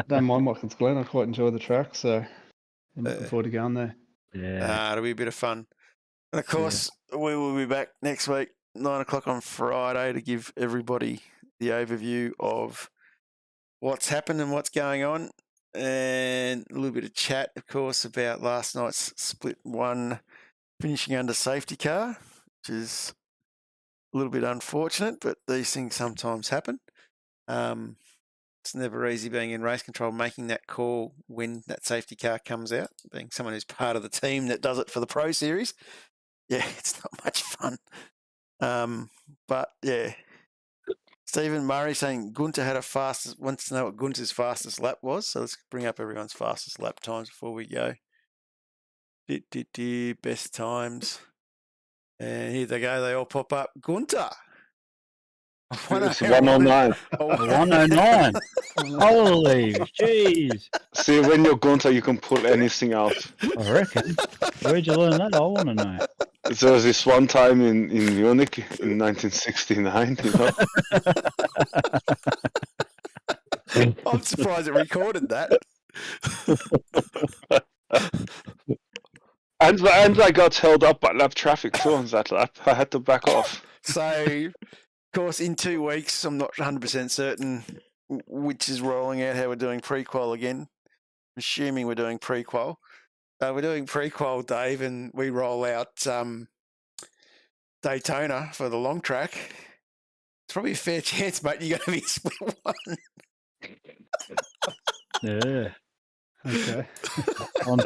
Don't mind Watkins Glen. I quite enjoy the track, so I'm looking forward to going there. Yeah. it'll be a bit of fun. And of course, we will be back next week, 9 o'clock on Friday, to give everybody the overview of what's happened and what's going on, and a little bit of chat, of course, about last night's split one finishing under safety car, which is a little bit unfortunate, but these things sometimes happen. It's never easy being in race control, making that call when that safety car comes out, being someone who's part of the team that does it for the Pro Series. Yeah, it's not much fun. But yeah, Stephen Murray saying Gunter had wants to know what Gunter's fastest lap was. So let's bring up everyone's fastest lap times before we go. Best times. And here they go. They all pop up. Gunter. It's 109. 109. Holy jeez. See, when you're Gunter, you can pull anything out. I reckon. Where'd you learn that? I want to know. There was this one time in Munich in 1969, you know. I'm surprised it recorded that. And I got held up by lap traffic too on that lap. I had to back off. So, of course, in 2 weeks, I'm not 100% certain which is rolling out, how we're doing pre-qual again. I'm assuming we're doing pre-qual. We're doing pre-qual, Dave, and we roll out Daytona for the long track. It's probably a fair chance, mate, you're going to be split one. Yeah. Okay. This one's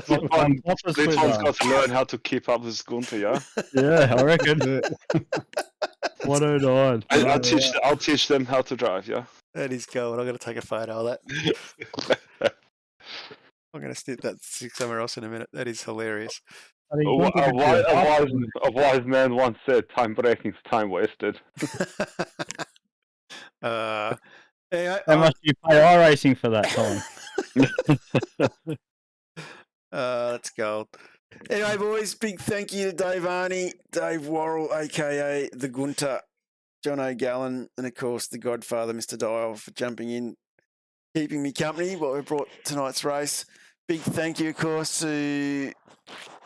got to learn how to keep up with Gunter, yeah? Yeah, I reckon. 109. I'll teach them how to drive, yeah? That is gold. I'm going to take a photo of that. I'm going to stick that somewhere else in a minute. That is hilarious. I think A wise man once said, "Time breaking is time wasted." Anyway, How much do you pay iRacing for that time? that's gold. Anyway, boys, big thank you to Dave Arney, Dave Worrell, aka the Gunter, John O'Gallen, and of course the Godfather, Mr. Dial, for jumping in, keeping me company while we brought tonight's race. Big thank you, of course, to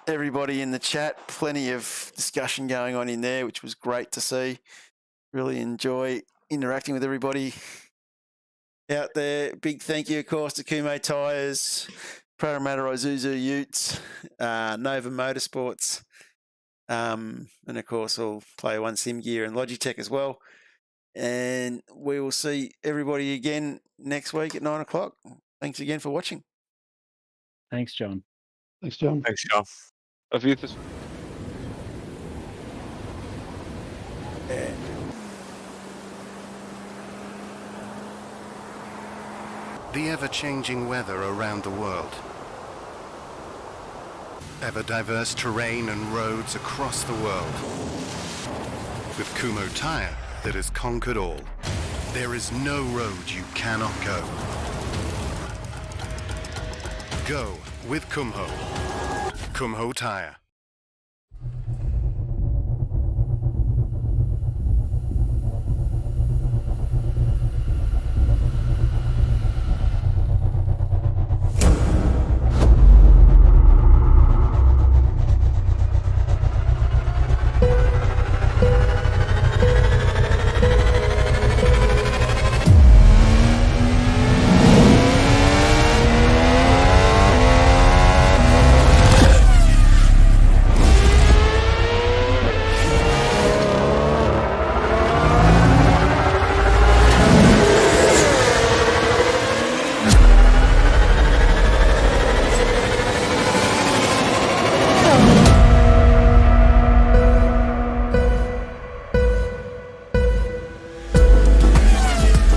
everybody in the chat. Plenty of discussion going on in there, which was great to see. Really enjoy interacting with everybody out there. Big thank you, of course, to Kumho Tyres, Parramatta Izuzu Ute, Nova Motorsports, and of course all Player One Sim Gear and Logitech as well. And we will see everybody again next week at 9 o'clock. Thanks again for watching. Thanks, John. Thanks, John. Thanks, John. Auf Wiedersehen. The ever-changing weather around the world. Ever-diverse terrain and roads across the world. With Kumho Tyre that has conquered all. There is no road you cannot go. Go with Kumho. Kumho Tyre.